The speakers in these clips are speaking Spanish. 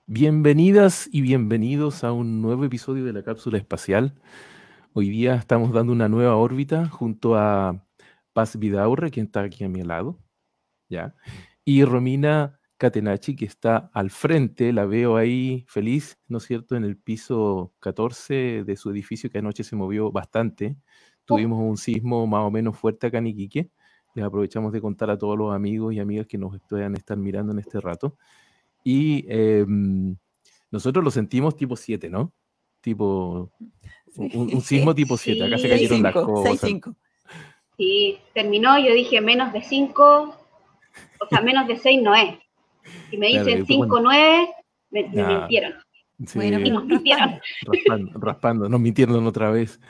Bienvenidas y bienvenidos a un nuevo episodio de la Cápsula Espacial. Hoy día estamos dando una nueva órbita junto a Paz Vidaurre, quien está aquí a mi lado, ¿ya? Y Romina Catenacci, que está al frente, la veo ahí feliz, ¿no es cierto?, en el piso 14 de su edificio, que anoche se movió bastante. Tuvimos un sismo más o menos fuerte acá en Iquique. Les aprovechamos de contar a todos los amigos y amigas que nos puedan estar mirando en este rato. Y nosotros lo sentimos tipo 7, ¿no? Tipo, Sí. un sismo tipo 7. Acá se cayeron Sí, las 6-5, cosas. 6-5. sí, terminó, yo dije menos de 5, o sea, menos de 6 no es. Si me Claro, dicen bueno, 5, 9, me ah, mintieron. Bueno, Y sí, pero nos mintieron. raspando. raspando, nos mintieron otra vez.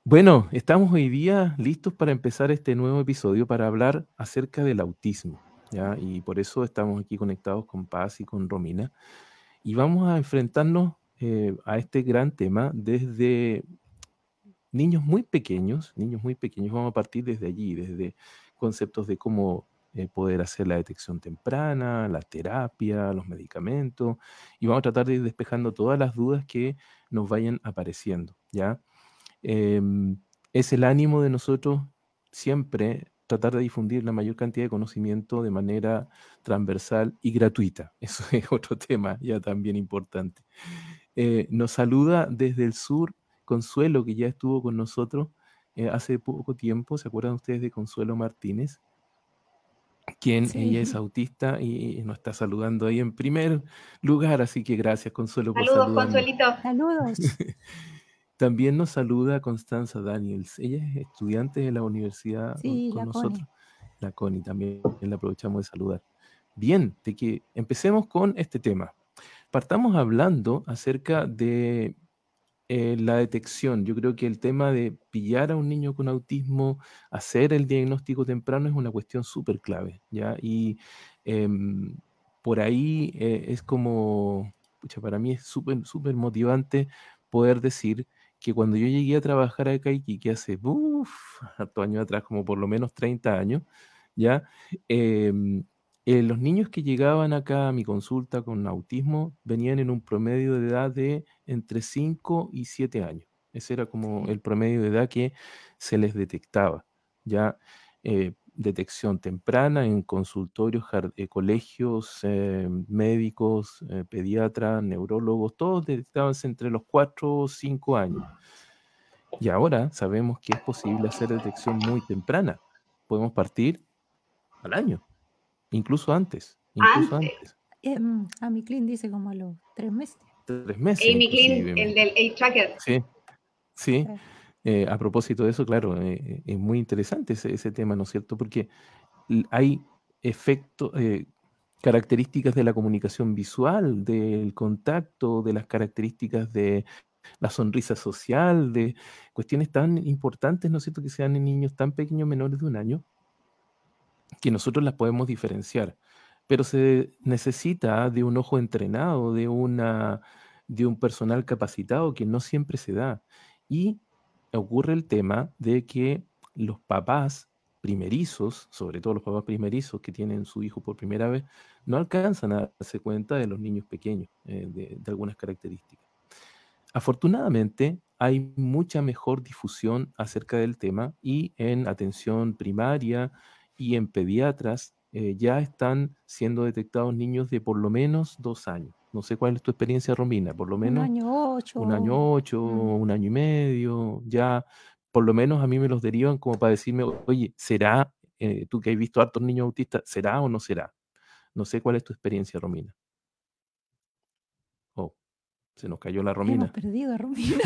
Bueno, estamos hoy día listos para empezar este nuevo episodio para hablar acerca del autismo, ¿ya? Y por eso estamos aquí conectados con Paz y con Romina. Y vamos a enfrentarnos a este gran tema desde niños muy pequeños, vamos a partir desde allí, desde conceptos de cómo poder hacer la detección temprana, la terapia, los medicamentos, y vamos a tratar de ir despejando todas las dudas que nos vayan apareciendo, ¿ya? Em, es el ánimo de nosotros siempre tratar de difundir la mayor cantidad de conocimiento de manera transversal y gratuita. Eso es otro tema ya también importante. Nos saluda desde el sur Consuelo, que ya estuvo con nosotros hace poco tiempo. ¿Se acuerdan ustedes de Consuelo Martínez? Quien ella es Sí. autista y nos está saludando ahí en primer lugar. Así que gracias, Consuelo, por Saludos, saludarnos. Consuelito. Saludos. También nos saluda Constanza Daniels. Ella es estudiante de la universidad Sí, con la Connie. nosotros. La Connie también la aprovechamos de saludar. Bien, de que empecemos con este tema. Partamos hablando acerca de la detección. Yo creo que el tema de pillar a un niño con autismo, hacer el diagnóstico temprano es una cuestión súper clave, ¿ya? Y em, por ahí es como, pucha, para mí es súper motivante poder decir que cuando yo llegué a trabajar acá en Iquique hace, hartos años atrás, como por lo menos 30 años, ¿ya? Em, los niños que llegaban acá a mi consulta con autismo venían en un promedio de edad de entre 5 y 7 años. Ese era como Sí. el promedio de edad que se les detectaba. Ya detección temprana en consultorios, colegios, médicos, pediatras, neurólogos, todos detectaban entre los 4 o 5 años. Y ahora sabemos que es posible hacer detección muy temprana. Podemos partir al año, incluso antes, incluso Antes, antes. A mi Clint dice como a los 3 meses. 3 meses Amy Clean, inclusive. el del A-Tracker. Sí, sí. Sí. A propósito de eso, claro, es muy interesante ese tema, ¿no es cierto? Porque hay efectos, características de la comunicación visual, del contacto, de las características de la sonrisa social, de cuestiones tan importantes, ¿no es cierto?, que sean en niños tan pequeños, menores de 1 año, que nosotros las podemos diferenciar. Pero se necesita de un ojo entrenado, de un personal capacitado que no siempre se da. Y ocurre el tema de que los papás primerizos, sobre todo los papás primerizos que tienen su hijo por primera vez, no alcanzan a darse cuenta de los niños pequeños, de algunas características. Afortunadamente, hay mucha mejor difusión acerca del tema y en atención primaria y en pediatras ya están siendo detectados niños de por lo menos 2 años. No sé cuál es tu experiencia, Romina, por lo Un menos año 1 año 8,8. 1 año y medio, ya por lo menos a mí me los derivan como para decirme, oye, ¿será, tú que has visto hartos niños autistas, será o no será? No sé cuál es tu experiencia, Romina. Oh, se nos cayó la Hemos Romina. perdido a Romina.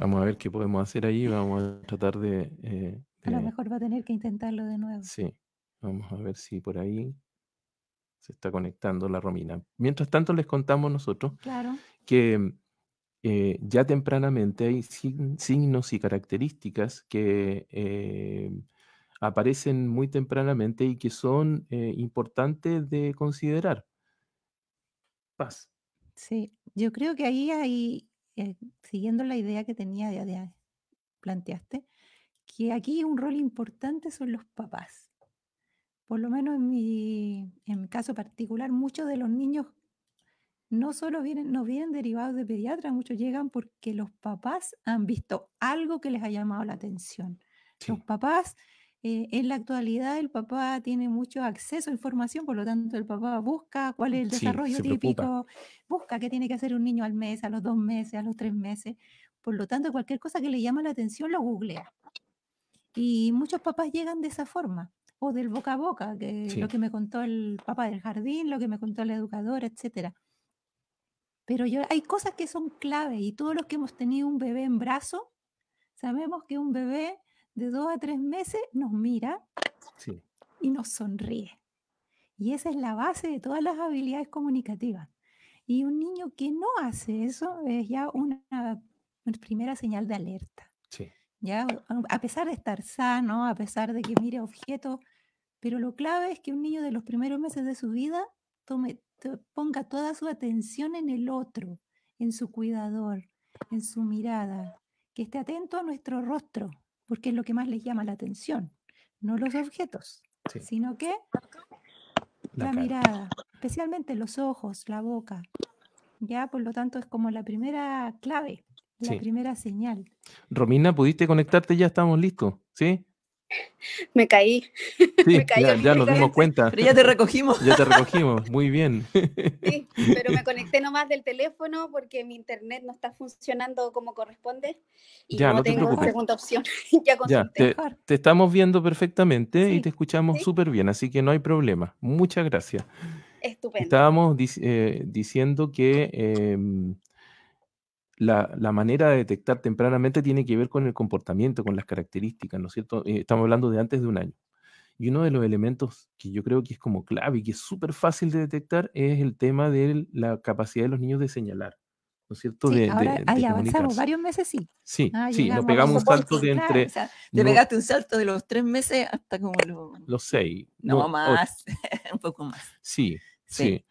Vamos a ver qué podemos hacer ahí. Vamos a tratar A lo mejor va a tener que intentarlo de nuevo. sí, vamos a ver si por ahí se está conectando la Romina. Mientras tanto, les contamos nosotros Claro. que ya tempranamente hay signos y características que aparecen muy tempranamente y que son importantes de considerar. Paz. Sí. Yo creo que ahí hay, siguiendo la idea que tenía planteaste, que aquí un rol importante son los papás. Por lo menos en mi caso particular, muchos de los niños no solo no vienen derivados de pediatra, muchos llegan porque los papás han visto algo que les ha llamado la atención. Los Sí, papás, en la actualidad el papá tiene mucho acceso a información, por lo tanto el papá busca cuál es el sí, desarrollo se preocupa. típico, busca qué tiene que hacer un niño al mes, a los 2 meses, a los 3 meses. Por lo tanto, cualquier cosa que le llama la atención lo googlea. Y muchos papás llegan de esa forma, o del boca a boca, que lo Sí, que me contó el papá del jardín, lo que me contó la educadora, etcétera. Pero hay cosas que son clave y todos los que hemos tenido un bebé en brazo, sabemos que un bebé de 2 a 3 meses nos mira sí, y nos sonríe. Y esa es la base de todas las habilidades comunicativas. Y un niño que no hace eso es ya una primera señal de alerta. sí, ¿Ya? A pesar de estar sano, a pesar de que mire objetos, pero lo clave es que un niño de los primeros meses de su vida ponga toda su atención en el otro, en su cuidador, en su mirada, que esté atento a nuestro rostro, porque es lo que más les llama la atención, no los objetos, sí, sino que la la cara. mirada, especialmente los ojos, la boca. Ya, por lo tanto, es como la primera clave, la Sí. primera señal. Romina, ¿pudiste conectarte? Ya estamos listos, ¿sí? Me caí, me Sí, caí ya nos dimos olímpicamente. cuenta. Pero ya te recogimos. Ya te recogimos, muy bien. Sí, pero me conecté nomás del teléfono porque mi internet no está funcionando como corresponde y Ya, no no te tengo preocupes. Mejor, segunda opción. Ya Ya, consulté. mejor. te estamos viendo perfectamente y te Sí, escuchamos ¿Sí? súper bien, así que no hay problema. Muchas gracias. Estupendo. Estábamos diciendo que la manera de detectar tempranamente tiene que ver con el comportamiento, con las características, ¿no es cierto? Estamos hablando de antes de un año. Y uno de los elementos que yo creo que es como clave y que es súper fácil de detectar es el tema de la capacidad de los niños de señalar, ¿no es cierto? sí, De, ahora de- ahí de avanzamos comunicarse. varios meses, sí. Sí, Ah, sí, nos llegamos a pegamos un Eso salto sí. de claro, O entre sea, te no, pegaste un salto de los 3 meses hasta como los 6, no no, 8. más, un poco más. Sí, Sí, sí.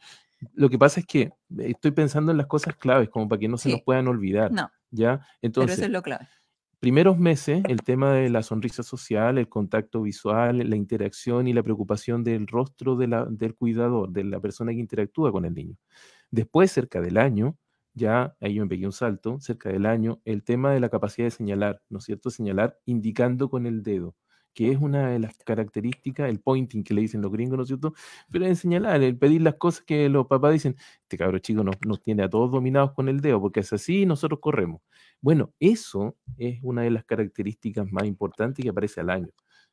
Lo que pasa es que estoy pensando en las cosas claves como para que no se nos sí, puedan olvidar, no, ¿ya? pero eso Entonces, es lo clave. primeros meses, el tema de la sonrisa social, el contacto visual, la interacción y la preocupación del rostro del cuidador, de la persona que interactúa con el niño. Después, cerca del año, ya ahí yo me pegué un salto, cerca del año, el tema de la capacidad de señalar, ¿no es cierto? Señalar indicando con el dedo, que es una de las características, el pointing que le dicen los gringos, ¿no es cierto? Pero es señalar, el pedir las cosas que los papás dicen, este cabro chico nos tiene a todos dominados con el dedo, porque es así y nosotros corremos. Bueno, eso es una de las características más importantes que aparece al año.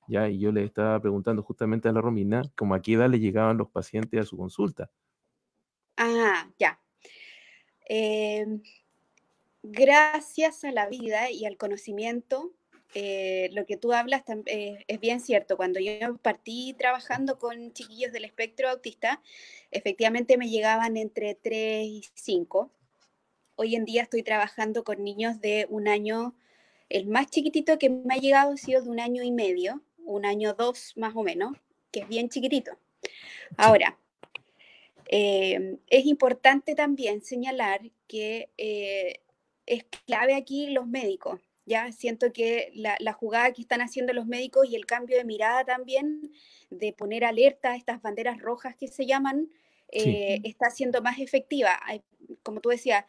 ¿Ya? Y yo le estaba preguntando justamente a la Romina, como a qué edad le llegaban los pacientes a su consulta. Ah, ya. Eh, Gracias a la vida y al conocimiento, lo que tú hablas es bien cierto. Cuando yo partí trabajando con chiquillos del espectro autista, efectivamente me llegaban entre 3 y 5. Hoy en día estoy trabajando con niños de un año. El más chiquitito que me ha llegado ha sido de 1 año y medio, 1 año 2 más o menos, que es bien chiquitito. Sí, Ahora, es importante también señalar que es clave aquí los médicos. Ya siento que la jugada que están haciendo los médicos y el cambio de mirada también, de poner alerta a estas banderas rojas que se llaman, sí, está siendo más efectiva. Como tú decías,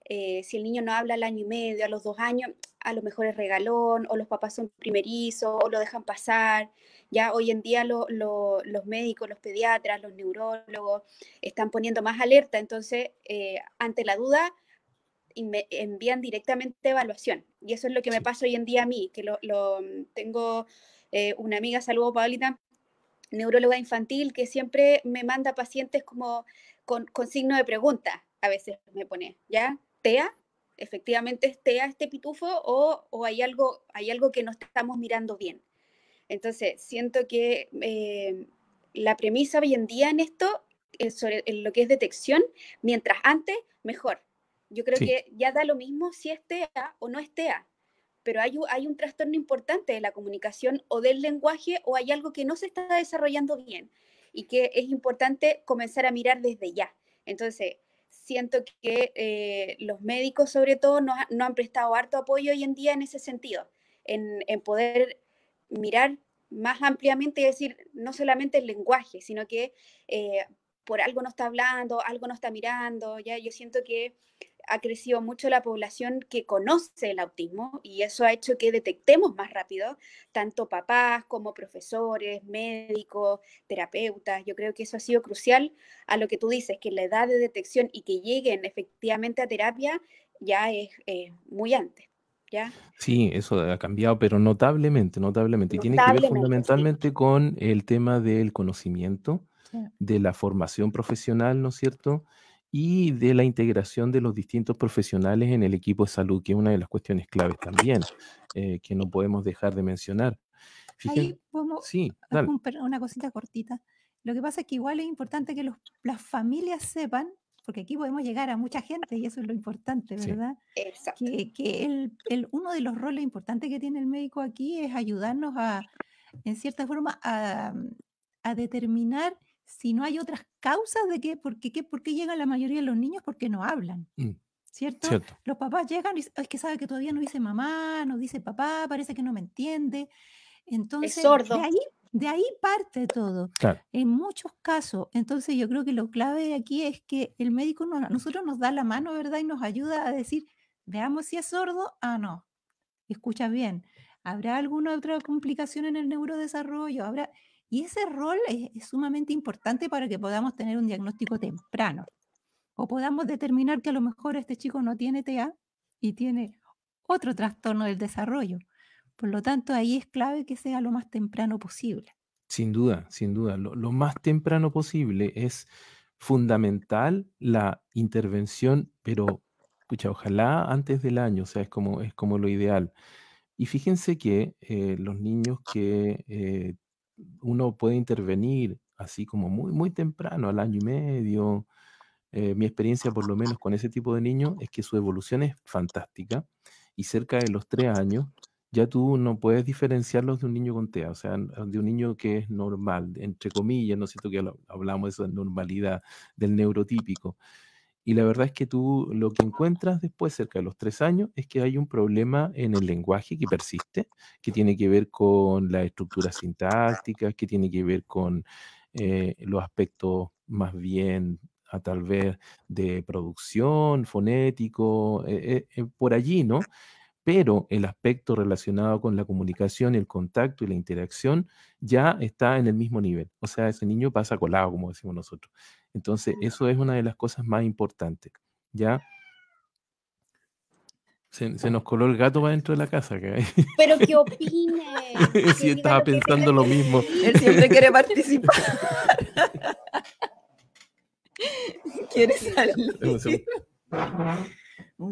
si el niño no habla al año y medio, a los 2 años, a lo mejor es regalón, o los papás son primerizos, o lo dejan pasar. Ya hoy en día los médicos, los pediatras, los neurólogos están poniendo más alerta, entonces ante la duda envían directamente evaluación. Y eso es lo que me sí, pasa hoy en día a mí, que tengo una amiga, saludo Paulita, neuróloga infantil, que siempre me manda pacientes como con signo de pregunta, a veces me pone, ¿ya? ¿TEA? ¿Efectivamente es TEA este pitufo o hay algo que no estamos mirando bien? Entonces, siento que la premisa hoy en día en esto, en lo que es detección, mientras antes, mejor. Yo creo sí, que ya da lo mismo si es TEA o no es TEA, pero hay un trastorno importante de la comunicación o del lenguaje o hay algo que no se está desarrollando bien y que es importante comenzar a mirar desde ya. Entonces, siento que los médicos sobre todo no han prestado harto apoyo hoy en día en ese sentido, en poder mirar más ampliamente y decir no solamente el lenguaje, sino que por algo no está hablando, algo no está mirando, ¿ya? Yo siento que ha crecido mucho la población que conoce el autismo y eso ha hecho que detectemos más rápido, tanto papás como profesores, médicos, terapeutas. Yo creo que eso ha sido crucial a lo que tú dices, que la edad de detección y que lleguen efectivamente a terapia ya es muy antes, ¿ya? Sí, eso ha cambiado, pero notablemente, notablemente. Y tiene que ver Notablemente, sí. fundamentalmente con el tema del conocimiento, Sí. de la formación profesional, ¿no es cierto? Y de la integración de los distintos profesionales en el equipo de salud, que es una de las cuestiones claves también, que no podemos dejar de mencionar. Fíjense, Ahí podemos sí, hacer dale. una cosita cortita. Lo que pasa es que igual es importante que las familias sepan, porque aquí podemos llegar a mucha gente y eso es lo importante, Sí. ¿verdad? Exacto. Que uno de los roles importantes que tiene el médico aquí es ayudarnos en cierta forma, a determinar si no hay otras causas de por qué llegan la mayoría de los niños, porque no hablan, Mm, ¿cierto? cierto, Los papás llegan y dicen, es que sabe que todavía no dice mamá, no dice papá, parece que no me entiende. Es Entonces, sordo. de ahí parte todo. claro. En muchos casos, entonces yo creo que lo clave de aquí es que el médico a nosotros nos da la mano, ¿verdad? Y nos ayuda a decir, veamos si es sordo, no, escucha bien. ¿Habrá alguna otra complicación en el neurodesarrollo? Y ese rol es sumamente importante para que podamos tener un diagnóstico temprano o podamos determinar que a lo mejor este chico no tiene TEA y tiene otro trastorno del desarrollo. Por lo tanto, ahí es clave que sea lo más temprano posible. Sin duda, sin duda. Lo más temprano posible es fundamental la intervención, pero pucha, ojalá antes del año, o sea, es como lo ideal. Y fíjense que los niños que uno puede intervenir así como muy, muy temprano, al año y medio, mi experiencia por lo menos con ese tipo de niños es que su evolución es fantástica y cerca de los 3 años ya tú no puedes diferenciarlos de un niño con TEA, o sea, de un niño que es normal, entre comillas, ¿no es cierto? Que hablamos de esa normalidad del neurotípico. Y la verdad es que tú lo que encuentras después, cerca de los 3 años, es que hay un problema en el lenguaje que persiste, que tiene que ver con las estructuras sintácticas, que tiene que ver con los aspectos más bien a tal vez de producción, fonético, por allí, ¿no? Pero el aspecto relacionado con la comunicación, el contacto y la interacción ya está en el mismo nivel. O sea, ese niño pasa colado, como decimos nosotros. Entonces, eso es una de las cosas más importantes. ¿Ya? Se nos coló el gato para dentro de la casa. Pero que opine, que Sí, diga estaba lo que pensando tenga lo que mismo. decir. Él siempre quiere participar. Quiere Dame un segundo. salir.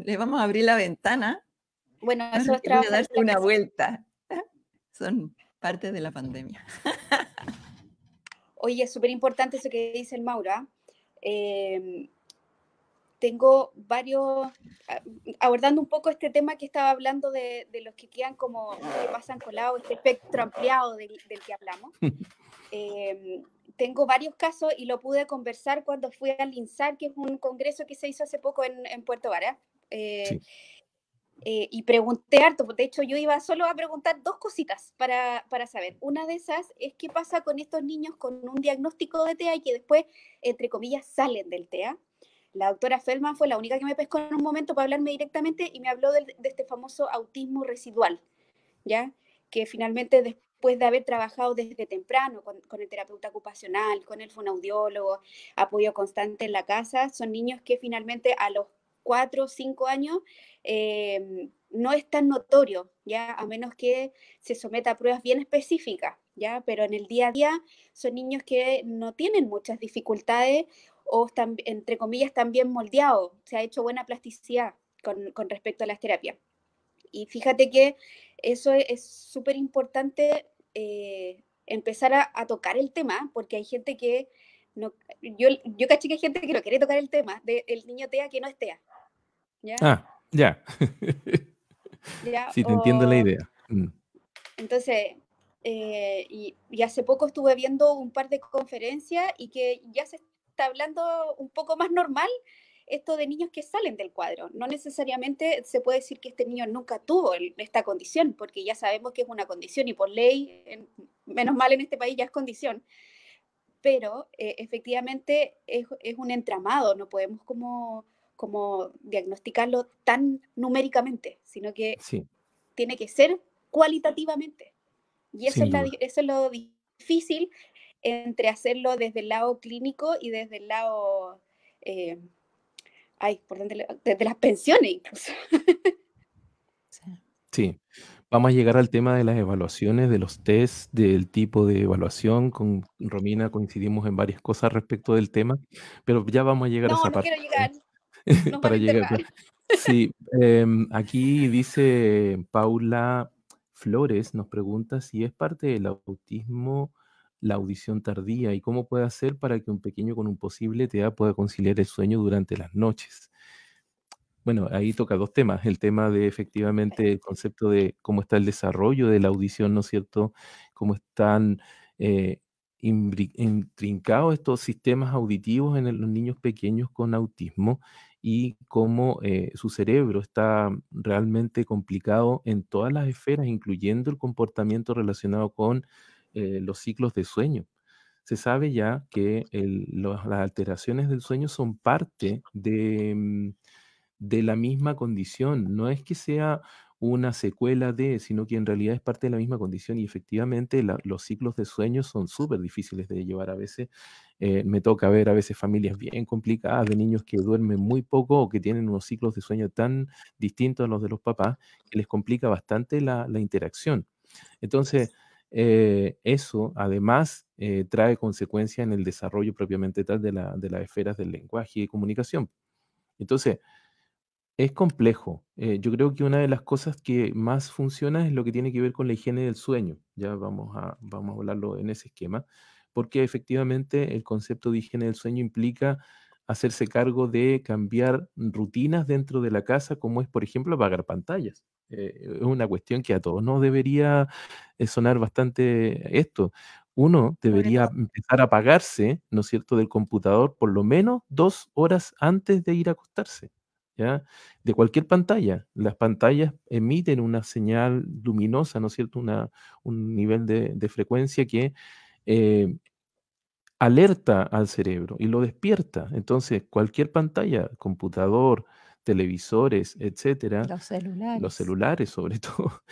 Le vamos a abrir la ventana Bueno, para eso es que pueda trabajar en darse la una casa. vuelta. Son parte de la pandemia. Oye, es súper importante eso que dice el Mauro. Tengo varios, abordando un poco este tema que estaba hablando de los que quedan como, que pasan colados, este espectro ampliado del que hablamos. Tengo varios casos y lo pude conversar cuando fui al INSAR, que es un congreso que se hizo hace poco en Puerto Vara. Sí. Y pregunté harto, de hecho yo iba solo a preguntar dos cositas para saber. Una de esas es qué pasa con estos niños con un diagnóstico de TEA y que después, entre comillas, salen del TEA. La doctora Feldman fue la única que me pescó en un momento para hablarme directamente y me habló de este famoso autismo residual, ¿ya? Que finalmente después de haber trabajado desde temprano con el terapeuta ocupacional, con el fonoaudiólogo, apoyo constante en la casa, son niños que finalmente a los 4 o 5 años no es tan notorio, ¿ya? A menos que se someta a pruebas bien específicas, ¿ya? Pero en el día a día son niños que no tienen muchas dificultades o están, entre comillas, están bien moldeados, se ha hecho buena plasticidad con respecto a las terapias. Y fíjate que eso es súper importante empezar a tocar el tema, porque hay gente que no, yo caché que hay gente que no quiere tocar el tema del niño TEA que no es TEA, ¿ya? Ah, ya. ¿Ya? Sí, te entiendo la idea. Entonces, y hace poco estuve viendo un par de conferencias y que ya se está hablando un poco más normal esto de niños que salen del cuadro. No necesariamente se puede decir que este niño nunca tuvo esta condición, porque ya sabemos que es una condición y por ley, menos mal en este país ya es condición. pero efectivamente es un entramado, no podemos como diagnosticarlo tan numéricamente, sino que Sí, tiene que ser cualitativamente. Y sin duda. eso es lo difícil entre hacerlo desde el lado clínico y desde el lado, desde las pensiones incluso. Sí. Sí. Vamos a llegar al tema de las evaluaciones, de los tests, del tipo de evaluación. Con Romina coincidimos en varias cosas respecto del tema, pero ya vamos a llegar a No, esa no parte quiero llegar, nos van para a llegar. enterrar. Sí, aquí dice Paula Flores, nos pregunta si es parte del autismo la audición tardía y cómo puede hacer para que un pequeño con un posible TEA pueda conciliar el sueño durante las noches. Bueno, ahí toca dos temas. El tema de efectivamente el concepto de cómo está el desarrollo de la audición, ¿no es cierto? Cómo están eh, intrincados estos sistemas auditivos en los niños pequeños con autismo y cómo su cerebro está realmente complicado en todas las esferas, incluyendo el comportamiento relacionado con los ciclos de sueño. Se sabe ya que las alteraciones del sueño son parte de la misma condición. No es que sea una secuela de, sino que en realidad es parte de la misma condición y efectivamente los ciclos de sueño son súper difíciles de llevar a veces. Me toca ver a veces familias bien complicadas de niños que duermen muy poco o que tienen unos ciclos de sueño tan distintos a los de los papás que les complica bastante la interacción. Entonces, eso además trae consecuencias en el desarrollo propiamente tal de las esferas del lenguaje y comunicación. Entonces, es complejo. Yo creo que una de las cosas que más funciona es lo que tiene que ver con la higiene del sueño. Ya vamos a hablarlo en ese esquema, porque efectivamente el concepto de higiene del sueño implica hacerse cargo de cambiar rutinas dentro de la casa, como es, por ejemplo, apagar pantallas. Es una cuestión que a todos nos debería sonar bastante esto. Uno Sobre debería todo, empezar a apagarse, ¿no es cierto?, del computador por lo menos 2 horas antes de ir a acostarse. ¿Ya? De cualquier pantalla. Las pantallas emiten una señal luminosa, ¿no es cierto? Un nivel de frecuencia que eh, alerta al cerebro y lo despierta. Entonces, cualquier pantalla, computador, televisores, etcétera, Los los celulares. celulares sobre todo,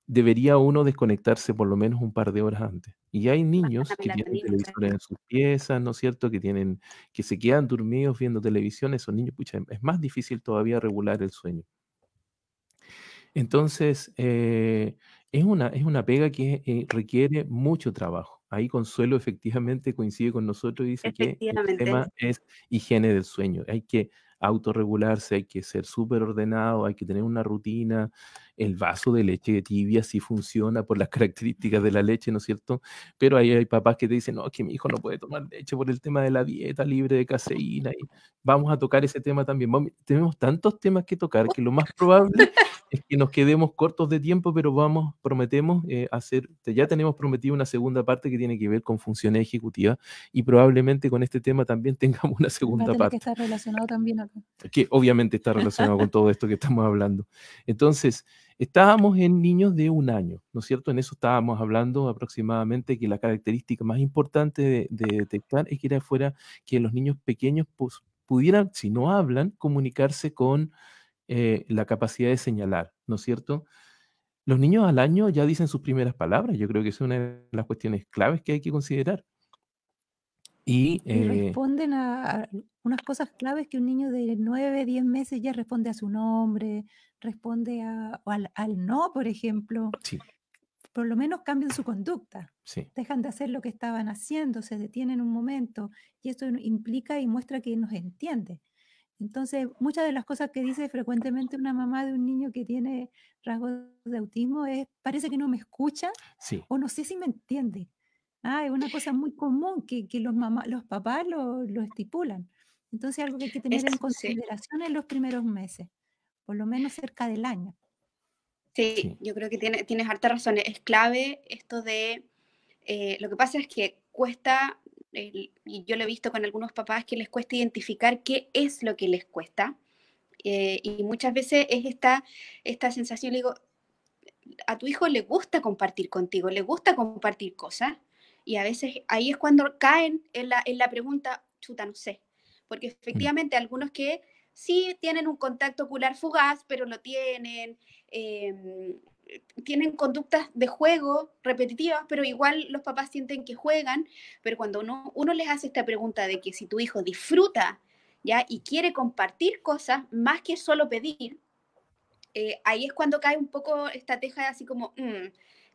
debería uno desconectarse por lo menos un par de horas antes. Y hay baja niños la que tienen melatonina. televisores en sus piezas, ¿no es cierto? Que se quedan dormidos viendo televisión. Esos niños, pucha, es más difícil todavía regular el sueño. Entonces, es una pega que requiere mucho trabajo. Ahí Consuelo efectivamente coincide con nosotros y dice que el Efectivamente. tema es higiene del sueño. Hay que autorregularse, hay que ser súper ordenado, hay que tener una rutina. El vaso de leche tibia sí funciona por las características de la leche, ¿no es cierto? Pero ahí hay papás que te dicen, no, es que mi hijo no puede tomar leche por el tema de la dieta libre de caseína. Y vamos a tocar ese tema también. Tenemos tantos temas que tocar que lo más probable es que nos quedemos cortos de tiempo, pero prometemos ya tenemos prometido una segunda parte que tiene que ver con funciones ejecutivas y probablemente con este tema también tengamos una Va a segunda tener que parte, estar relacionado también acá. que obviamente está relacionado con todo esto que estamos hablando. Entonces, estábamos en niños de 1 año, ¿no es cierto? En eso estábamos hablando aproximadamente que la característica más importante de detectar es que fuera que los niños pequeños pudieran, si no hablan, comunicarse con la capacidad de señalar, ¿no es cierto? Los niños al año ya dicen sus primeras palabras. Yo creo que es una de las cuestiones claves que hay que considerar. Y Y responden a unas cosas claves que un niño de 9, 10 meses ya responde a su nombre, responde o al no, por ejemplo. sí, Por lo menos cambian su conducta. sí, Dejan de hacer lo que estaban haciendo, se detienen un momento y esto implica y muestra que nos entiende. Entonces, muchas de las cosas que dice frecuentemente una mamá de un niño que tiene rasgos de autismo es, parece que no me escucha sí, o no sé si me entiende. Es una cosa muy común que los papás lo estipulan. Entonces, algo que hay que tener en Sí, consideración en los primeros meses, por lo menos cerca del año. sí, sí, yo creo que tienes harta razón. Es clave esto de, lo que pasa es que cuesta, y yo lo he visto con algunos papás, que les cuesta identificar qué es lo que les cuesta. Y muchas veces es esta sensación, le digo, a tu hijo le gusta compartir contigo, le gusta compartir cosas, Y a veces ahí es cuando caen en la pregunta, chuta, no sé. Porque efectivamente algunos que sí tienen un contacto ocular fugaz, pero lo tienen conductas de juego repetitivas, pero igual los papás sienten que juegan, pero cuando uno les hace esta pregunta de que si tu hijo disfruta, ¿ya? Y quiere compartir cosas más que solo pedir, ahí es cuando cae un poco esta teja así como,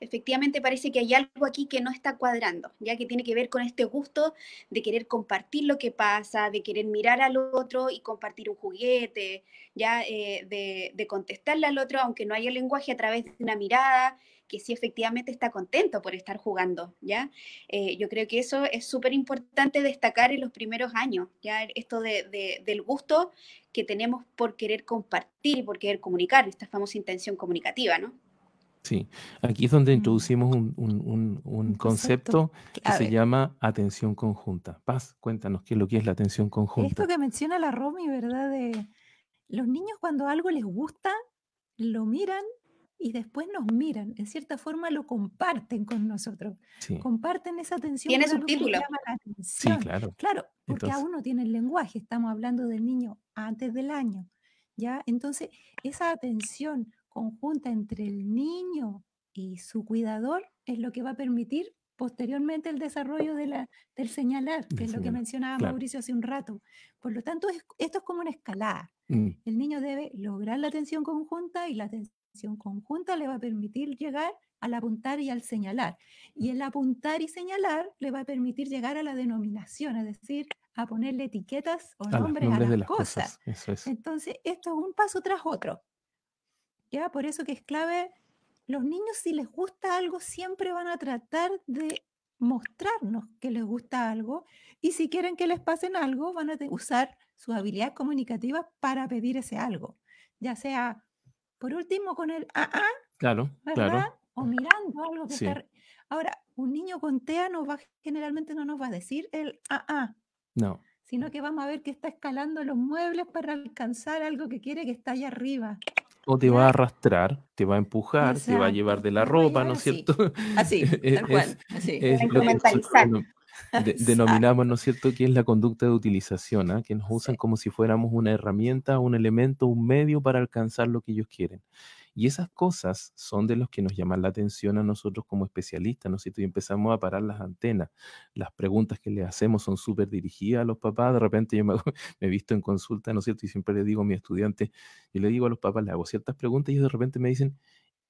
efectivamente parece que hay algo aquí que no está cuadrando, ya que tiene que ver con este gusto de querer compartir lo que pasa, de querer mirar al otro y compartir un juguete, ya de contestarle al otro, aunque no haya lenguaje, a través de una mirada, que sí efectivamente está contento por estar jugando, ¿ya? Yo creo que eso es súper importante destacar en los primeros años, ya esto del gusto que tenemos por querer compartir y por querer comunicar, esta famosa intención comunicativa, ¿no? Sí, aquí es donde Mm, introducimos un un concepto concepto que se clave. llama atención conjunta. Paz, cuéntanos qué es lo que es la atención Esto conjunta. que menciona la Romy, ¿verdad? De los niños cuando algo les gusta, lo miran y después nos miran. En cierta forma lo comparten con nosotros. Sí, Comparten esa atención Tiene por algo que les subtítulos. llama la sí, atención. claro. Claro, porque Entonces, aún no tiene el lenguaje. Estamos hablando del niño antes del año, ¿ya? Entonces, esa atención conjunta entre el niño y su cuidador es lo que va a permitir posteriormente el desarrollo del señalar, que de es lo que señalar, mencionaba claro. Mauricio hace un rato. Por lo tanto, esto es como una escalada. Mm, El niño debe lograr la atención conjunta y la atención conjunta le va a permitir llegar al apuntar y al señalar. Y el apuntar y señalar le va a permitir llegar a la denominación, es decir, a ponerle etiquetas o a los nombres a nombres de las las cosas. cosas, eso es. Entonces, esto es un paso tras otro. ¿Ya? Por eso que es clave, los niños si les gusta algo siempre van a tratar de mostrarnos que les gusta algo y si quieren que les pasen algo van a usar sus habilidades comunicativas para pedir ese algo, ya sea por último con el Claro, ¿verdad? claro, O mirando algo que sí. está. Ahora, un niño con TEA generalmente no nos va a decir el No. sino que vamos a ver que está escalando los muebles para alcanzar algo que quiere que está allá arriba. O te va a ¿Ya? arrastrar, te va a empujar, te va a llevar Exacto, de la nos va a ropa, ¿no llevar es así. cierto? Así, tal Es, cual, así. es Para lo que nosotros instrumentalizar. denominamos, ¿no es cierto?, que es la conducta de utilización, ¿ah? Que nos usan Sí. como si fuéramos una herramienta, un elemento, un medio para alcanzar lo que ellos quieren. Y esas cosas son de los que nos llaman la atención a nosotros como especialistas, ¿no es cierto? Y empezamos a parar las antenas. Las preguntas que le hacemos son súper dirigidas a los papás. De repente yo me he visto en consulta, ¿no es cierto? Y siempre le digo a mis estudiantes, yo le digo a los papás, le hago ciertas preguntas y ellos de repente me dicen,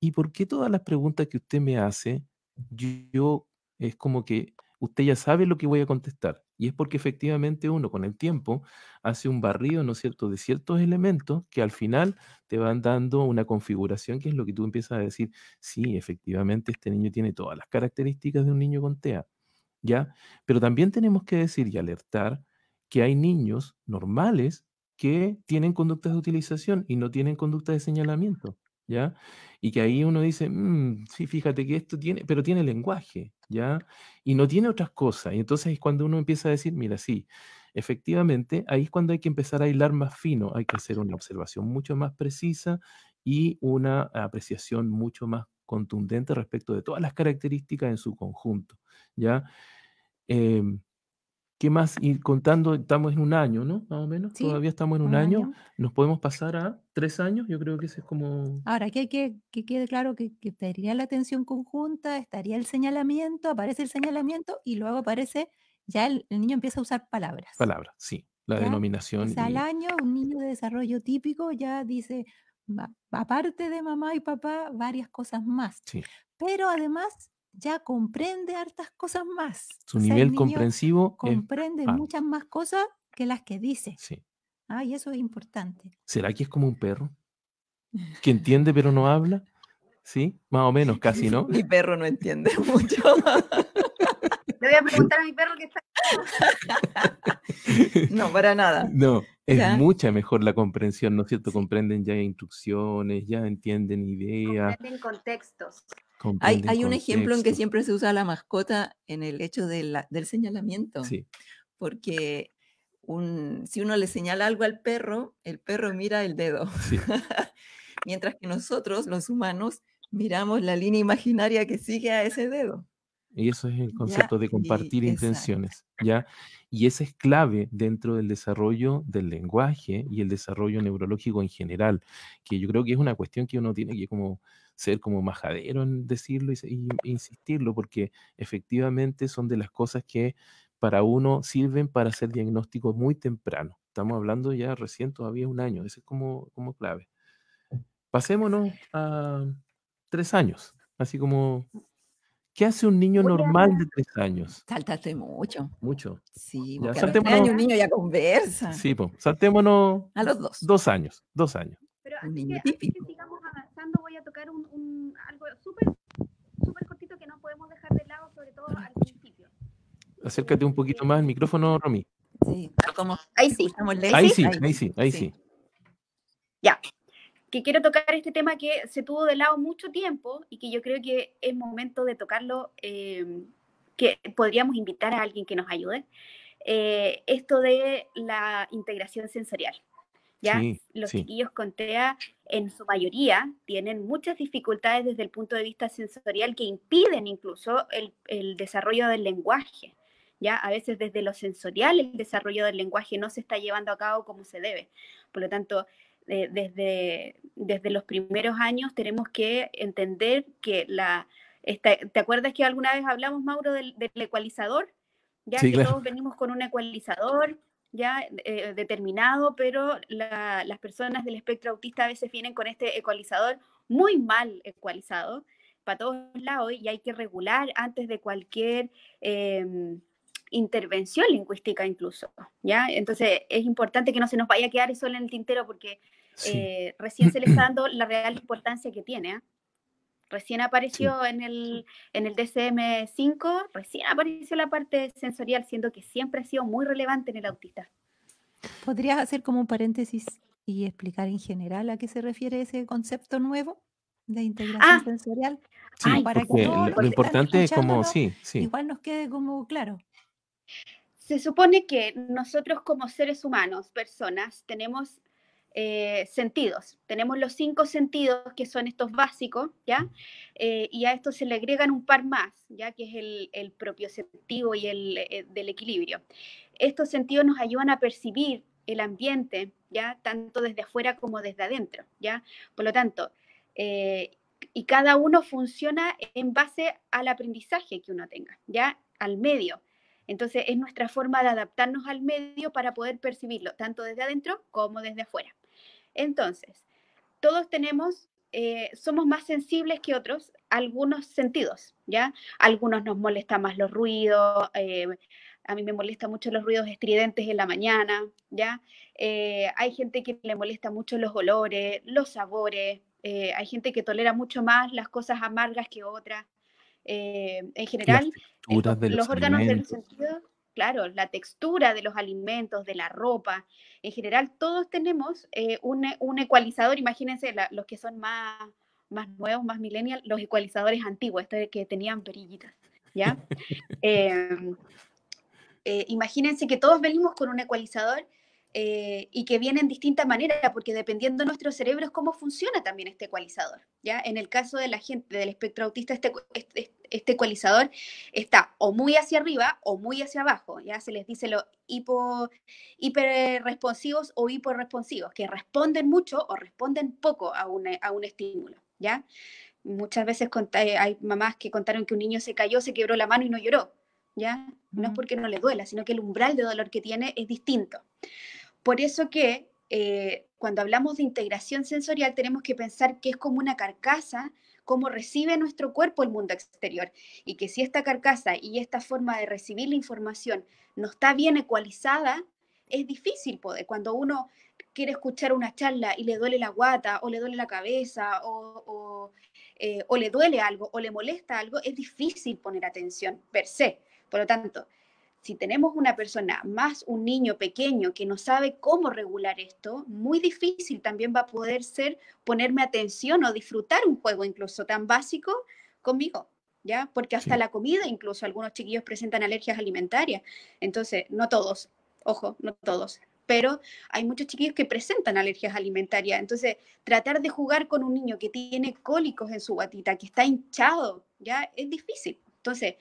¿y por qué todas las preguntas que usted me hace, yo es como que usted ya sabe lo que voy a contestar? Y es porque efectivamente uno con el tiempo hace un barrido, ¿no es cierto?, de ciertos elementos que al final te van dando una configuración que es lo que tú empiezas a decir, sí, efectivamente este niño tiene todas las características de un niño con TEA, ¿ya? Pero también tenemos que decir y alertar que hay niños normales que tienen conductas de utilización y no tienen conductas de señalamiento, ¿ya? Y que ahí uno dice, sí, fíjate que esto tiene, pero tiene lenguaje, ¿ya? Y no tiene otras cosas. Y entonces es cuando uno empieza a decir, mira, sí, efectivamente, ahí es cuando hay que empezar a hilar más fino, hay que hacer una observación mucho más precisa y una apreciación mucho más contundente respecto de todas las características en su conjunto, ¿ya? Em, ¿Qué más? Ir contando, estamos en un año, ¿no? Más o menos, Sí, todavía estamos en un un año. año. Nos podemos pasar a 3 años, yo creo que ese es como Ahora, que quede claro que estaría la atención conjunta, estaría el señalamiento, aparece el señalamiento y luego aparece, ya el niño empieza a usar palabras, palabra, sí, la ¿ya? O denominación sea, al y año un niño de desarrollo típico ya dice, aparte de mamá y papá, varias cosas más. sí, Pero además ya comprende hartas cosas más. su O sea, el nivel niño comprensivo es comprende alto, muchas más cosas que las que dice. sí. Y eso es importante. ¿Será que es como un perro? Que entiende pero no habla, ¿sí? Más o menos, casi, ¿no? Mi perro no entiende mucho. Le voy a preguntar a mi perro que está. No, para nada. No, es Ya. mucha mejor la comprensión, ¿no es cierto? Sí. Comprenden ya instrucciones, ya entienden ideas, Comprenden contextos. comprenden Hay un ejemplo en que contextos. siempre se usa la mascota en el hecho del señalamiento, Sí, porque si uno le señala algo al perro, el perro mira el dedo, sí, mientras que nosotros, los humanos, miramos la línea imaginaria que sigue a ese dedo. Y eso es el ¿ya? concepto de Y compartir exacto. intenciones, ¿ya? Y esa es clave dentro del desarrollo del lenguaje y el desarrollo neurológico en general, que yo creo que es una cuestión que uno tiene que como ser como majadero en decirlo e insistirlo, porque efectivamente son de las cosas que para uno sirven para hacer diagnósticos muy temprano. Estamos hablando ya recién todavía 1 año, eso es como clave. Pasémonos a 3 años, así como, ¿qué hace un niño Voy normal de a... 3 años? Saltaste mucho. Mucho. Sí, Ya, porque a los 3 años un saltémonos, niño ya conversa. sí, po, saltémonos A los 2. 2 años, 2 años. Pero Un antes niño que típico. sigamos avanzando, voy a tocar algo súper cortito que no podemos dejar de lado, sobre todo No lo al escucho. principio. Acércate un poquito más al micrófono, Romy. Sí, como Ahí sí. escuchamos ¿Ahí lejos. Ahí sí? sí, ahí sí, ahí sí. Ya. Que quiero tocar este tema que se tuvo de lado mucho tiempo y que yo creo que es momento de tocarlo, que podríamos invitar a alguien que nos ayude. Esto de la integración sensorial. ¿Ya? Sí, Los sí, chiquillos con TEA, en su mayoría, tienen muchas dificultades desde el punto de vista sensorial que impiden incluso el desarrollo del lenguaje. ¿Ya? A veces desde lo sensorial el desarrollo del lenguaje no se está llevando a cabo como se debe. Por lo tanto, desde los primeros años tenemos que entender que ¿te acuerdas que alguna vez hablamos, Mauro, del ecualizador? Ya sí, que claro. todos venimos con un ecualizador ya determinado, pero las personas del espectro autista a veces vienen con este ecualizador muy mal ecualizado para todos lados y hay que regular antes de cualquier intervención lingüística incluso, ¿ya? Entonces es importante que no se nos vaya a quedar eso en el tintero porque Sí. recién se le está dando la real importancia que tiene, ¿eh? Recién Sí. apareció en el DSM-5, recién apareció la parte sensorial, siendo que siempre ha sido muy relevante en el autista. ¿Podrías hacer como un paréntesis y explicar en general a qué se refiere ese concepto nuevo de integración Ah, sensorial? Sí, ay, Para que porque todos los lo que están importante es como, escuchándonos sí, sí, igual nos quede como claro. se supone que nosotros como seres humanos, personas, tenemos sentidos. Tenemos los 5 sentidos que son estos básicos, ¿ya? Y a esto se le agregan un par más, ¿ya? Que es el propioceptivo y el del equilibrio. Estos sentidos nos ayudan a percibir el ambiente, ¿ya? Tanto desde afuera como desde adentro, ¿ya? Por lo tanto, y cada uno funciona en base al aprendizaje que uno tenga, ¿ya? Al medio. Entonces es nuestra forma de adaptarnos al medio para poder percibirlo, tanto desde adentro como desde afuera. Entonces, todos somos más sensibles que otros a algunos sentidos, ¿ya? A algunos nos molesta más los ruidos, a mí me molesta mucho los ruidos estridentes en la mañana, ¿ya? Hay gente que le molesta mucho los olores, los sabores, hay gente que tolera mucho más las cosas amargas que otras. En las general, texturas de los los órganos del alimentos. sentido, claro, la textura de los alimentos, de la ropa, en general todos tenemos un ecualizador, imagínense los que son más nuevos, más millennial, los ecualizadores antiguos, que tenían perillitas, ¿ya? Imagínense que todos venimos con un ecualizador y que viene en distinta manera, porque dependiendo de nuestro cerebro es cómo funciona también este ecualizador, ¿ya? En el caso de la gente del espectro autista, este ecualizador está o muy hacia arriba o muy hacia abajo, ¿ya? Se les dice los hiperresponsivos o hiporresponsivos, que responden mucho o responden poco a un estímulo, ¿ya? Muchas veces hay mamás que contaron que un niño se cayó, se quebró la mano y no lloró, ¿ya? No es porque no le duela, sino que el umbral de dolor que tiene es distinto. Por eso que cuando hablamos de integración sensorial tenemos que pensar que es como una carcasa, cómo recibe nuestro cuerpo el mundo exterior. Y que si esta carcasa y esta forma de recibir la información no está bien ecualizada, es difícil poder. Cuando uno quiere escuchar una charla y le duele la guata o le duele la cabeza o le duele algo o le molesta algo, es difícil poner atención per se. Por lo tanto, si tenemos una persona más un niño pequeño que no sabe cómo regular esto, muy difícil también va a poder ser ponerme atención o disfrutar un juego incluso tan básico conmigo, ¿ya? Porque hasta Sí. la comida, incluso algunos chiquillos presentan alergias alimentarias. Entonces, no todos, ojo, no todos, pero hay muchos chiquillos que presentan alergias alimentarias. Entonces, tratar de jugar con un niño que tiene cólicos en su guatita, que está hinchado, ¿ya? Es difícil. Entonces,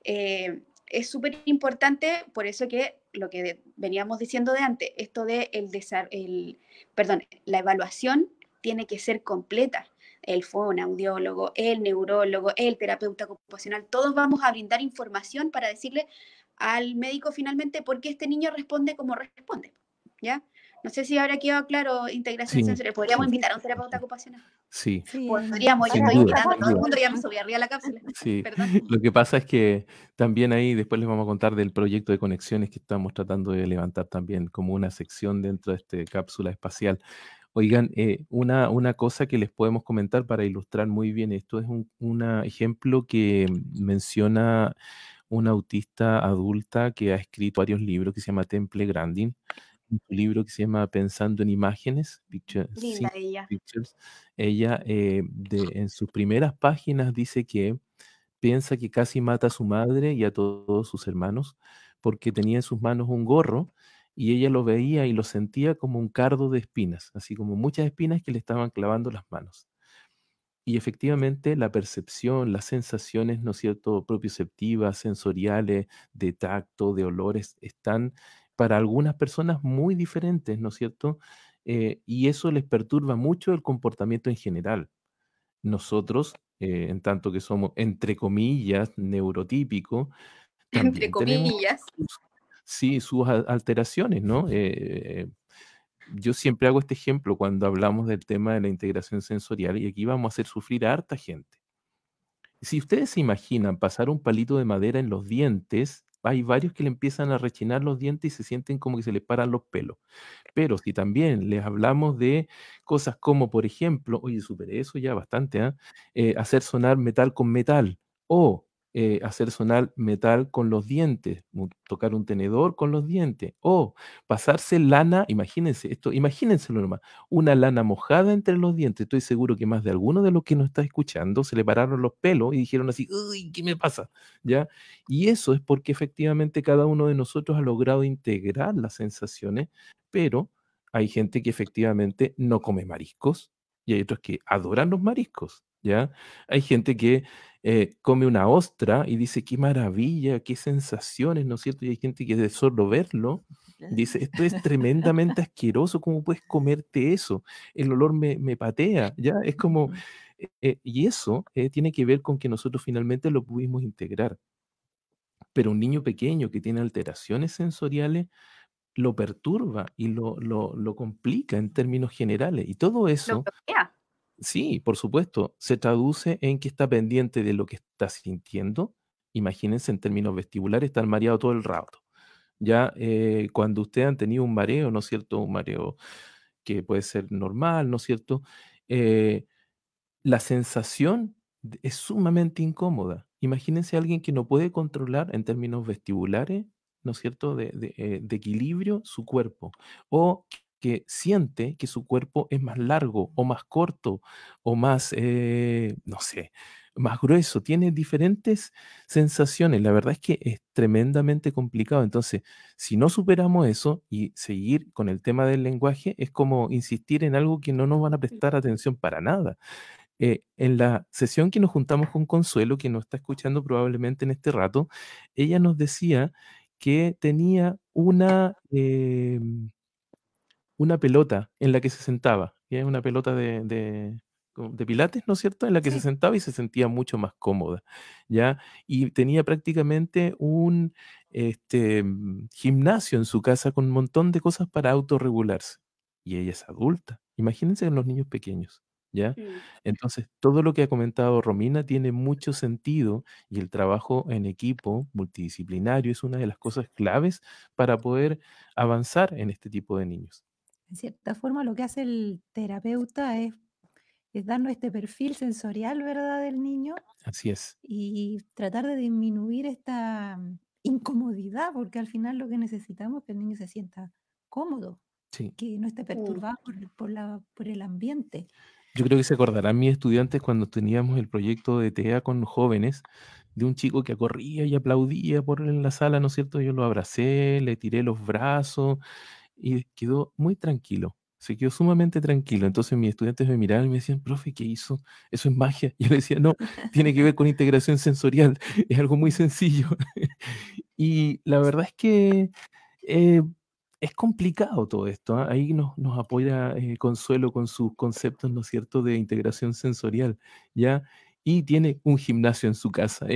es súper importante, por eso que lo que veníamos diciendo de antes, esto de la evaluación tiene que ser completa. El fonoaudiólogo, el neurólogo, el terapeuta ocupacional, todos vamos a brindar información para decirle al médico finalmente por qué este niño responde como responde, ¿ya? No sé si ahora quedado claro integración Sí, sensorial. Podríamos sí, invitar a un terapeuta ocupacional. sí, Sí, Podríamos, ya sin estoy duda, invitando a sin todo el duda. mundo, ya me subí arriba a la cápsula. Sí, Perdón. lo que pasa es que también ahí después les vamos a contar del proyecto de conexiones que estamos tratando de levantar también como una sección dentro de esta cápsula espacial. Oigan, una cosa que les podemos comentar para ilustrar muy bien esto es un ejemplo que menciona una autista adulta que ha escrito varios libros que se llama Temple Grandin, un libro que se llama Pensando en Imágenes, Linda ella. Pictures. Ella en sus primeras páginas dice que piensa que casi mata a su madre y a todos sus hermanos porque tenía en sus manos un gorro y ella lo veía y lo sentía como un cardo de espinas, así como muchas espinas que le estaban clavando las manos. Y efectivamente la percepción, las sensaciones, ¿no es cierto?, propioceptivas, sensoriales, de tacto, de olores, están para algunas personas muy diferentes, ¿no es cierto? Y eso les perturba mucho el comportamiento en general. Nosotros, en tanto que somos, entre comillas, neurotípicos, Entre también tenemos comillas. sí, sus alteraciones, ¿no? Yo siempre hago este ejemplo cuando hablamos del tema de la integración sensorial y aquí vamos a hacer sufrir a harta gente. Si ustedes se imaginan pasar un palito de madera en los dientes, hay varios que le empiezan a rechinar los dientes y se sienten como que se les paran los pelos. Pero si también les hablamos de cosas como, por ejemplo, oye, superé eso ya bastante, ¿ah? Hacer sonar metal con metal o hacer sonar metal con los dientes, tocar un tenedor con los dientes o pasarse lana, imagínense esto, imagínenselo nomás, una lana mojada entre los dientes. Estoy seguro que más de alguno de los que nos está escuchando se le pararon los pelos y dijeron así, uy, ¿qué me pasa? ¿Ya? Y eso es porque efectivamente cada uno de nosotros ha logrado integrar las sensaciones, pero hay gente que efectivamente no come mariscos y hay otros que adoran los mariscos, ¿ya? Hay gente que come una ostra y dice, qué maravilla, qué sensaciones, ¿no es cierto? Y hay gente que de solo verlo dice, esto es tremendamente asqueroso, ¿cómo puedes comerte eso? El olor me patea, ¿ya? Es como, y eso tiene que ver con que nosotros finalmente lo pudimos integrar. Pero un niño pequeño que tiene alteraciones sensoriales, lo perturba y lo complica en términos generales. Y todo Lo eso, bloquea. sí, por supuesto, se traduce en que está pendiente de lo que está sintiendo. Imagínense en términos vestibulares, estar mareado todo el rato. Ya cuando ustedes han tenido un mareo, ¿no es cierto? Un mareo que puede ser normal, ¿no es cierto? Eh, la sensación es sumamente incómoda. Imagínense a alguien que no puede controlar en términos vestibulares, ¿no es cierto?, de equilibrio su cuerpo, o que siente que su cuerpo es más largo o más corto o más, no sé, más grueso. Tiene diferentes sensaciones. La verdad es que es tremendamente complicado. Entonces, si no superamos eso y seguir con el tema del lenguaje, es como insistir en algo que no nos van a prestar atención para nada. En la sesión que nos juntamos con Consuelo, que nos está escuchando probablemente en este rato, ella nos decía que tenía una pelota en la que se sentaba, que es una pelota de pilates, ¿no es cierto? En la que se sí. sentaba y se sentía mucho más cómoda, ¿ya? Y tenía prácticamente un gimnasio en su casa con un montón de cosas para autorregularse. Y ella es adulta. Imagínense en los niños pequeños, ¿ya? Mm. Entonces, todo lo que ha comentado Romina tiene mucho sentido y el trabajo en equipo multidisciplinario es una de las cosas claves para poder avanzar en este tipo de niños. En cierta forma, lo que hace el terapeuta es darnos este perfil sensorial, ¿verdad?, del niño Así es. y tratar de disminuir esta incomodidad, porque al final lo que necesitamos es que el niño se sienta cómodo, Sí. que no esté Mm. perturbado por el ambiente. Yo creo que se acordarán mis estudiantes cuando teníamos el proyecto de TEA con jóvenes, de un chico que corría y aplaudía por en la sala, ¿no es cierto? Yo lo abracé, le tiré los brazos y quedó muy tranquilo. Se quedó sumamente tranquilo. Entonces mis estudiantes me miraban y me decían, profe, ¿qué hizo? Eso es magia. Y yo le decía, no, tiene que ver con integración sensorial. Es algo muy sencillo. Y la verdad es que eh, es complicado todo esto, ¿ah? Ahí nos apoya Consuelo con sus conceptos, ¿no es cierto?, de integración sensorial, ¿ya? Y tiene un gimnasio en su casa,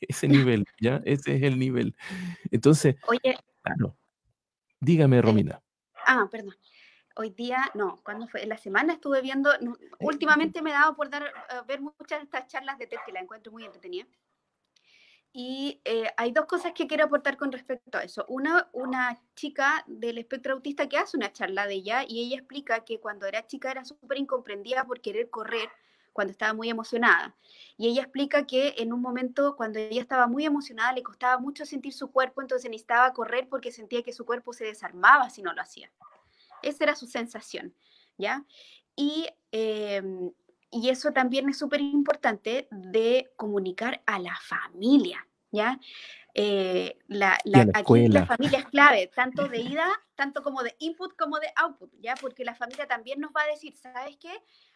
ese nivel, ¿ya? Ese es el nivel. Entonces, Oye, claro, dígame, eh, Romina. perdón. Hoy día, no, ¿cuándo fue? En la semana estuve viendo, últimamente me he dado por ver muchas de estas charlas de TED que la encuentro muy entretenida. Y hay dos cosas que quiero aportar con respecto a eso. Una chica del espectro autista que hace una charla de ella y ella explica que cuando era chica era súper incomprendida por querer correr cuando estaba muy emocionada. Y ella explica que en un momento cuando ella estaba muy emocionada le costaba mucho sentir su cuerpo, entonces necesitaba correr porque sentía que su cuerpo se desarmaba si no lo hacía. Esa era su sensación, ¿ya? Y, eh, y eso también es súper importante de comunicar a la familia, ¿ya? Y a la Aquí la escuela. familia es clave, tanto de ida, tanto como de input como de output, ¿ya? Porque la familia también nos va a decir, ¿sabes qué?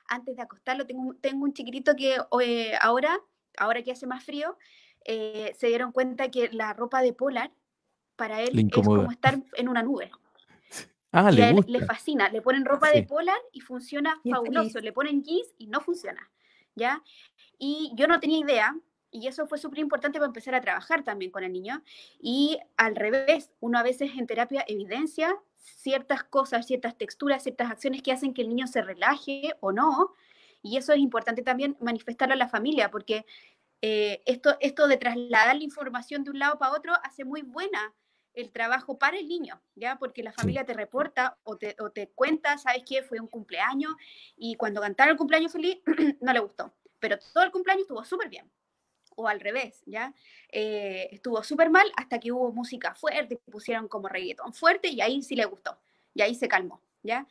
Antes de acostarlo, tengo un chiquitito que ahora que hace más frío, se dieron cuenta que la ropa de polar para Le él es como incomoda. estar en una nube. Ah, Y le a él le gusta. fascina, le ponen ropa de Sí. polar y funciona Y es fabuloso, feliz. le ponen jeans y no funciona, ¿ya? Y yo no tenía idea, y eso fue súper importante para empezar a trabajar también con el niño. Y al revés, uno a veces en terapia evidencia ciertas cosas, ciertas texturas, ciertas acciones que hacen que el niño se relaje o no, y eso es importante también manifestarlo a la familia, porque esto de trasladar la información de un lado para otro hace muy buena el trabajo para el niño, ¿ya? Porque la Sí. familia te reporta o te cuenta, ¿sabes qué? Fue un cumpleaños y cuando cantaron el cumpleaños feliz no le gustó, pero todo el cumpleaños estuvo súper bien. O al revés, ¿ya? Estuvo súper mal hasta que hubo música fuerte, pusieron como reggaetón fuerte y ahí sí le gustó, y ahí se calmó, ¿ya?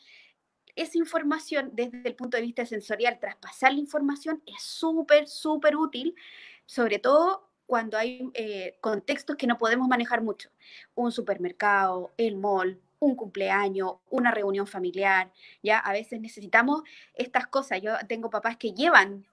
Esa información desde el punto de vista sensorial, traspasar la información es súper, súper útil, sobre todo cuando hay contextos que no podemos manejar mucho. Un supermercado, el mall, un cumpleaños, una reunión familiar, ya a veces necesitamos estas cosas. Yo tengo papás que llevan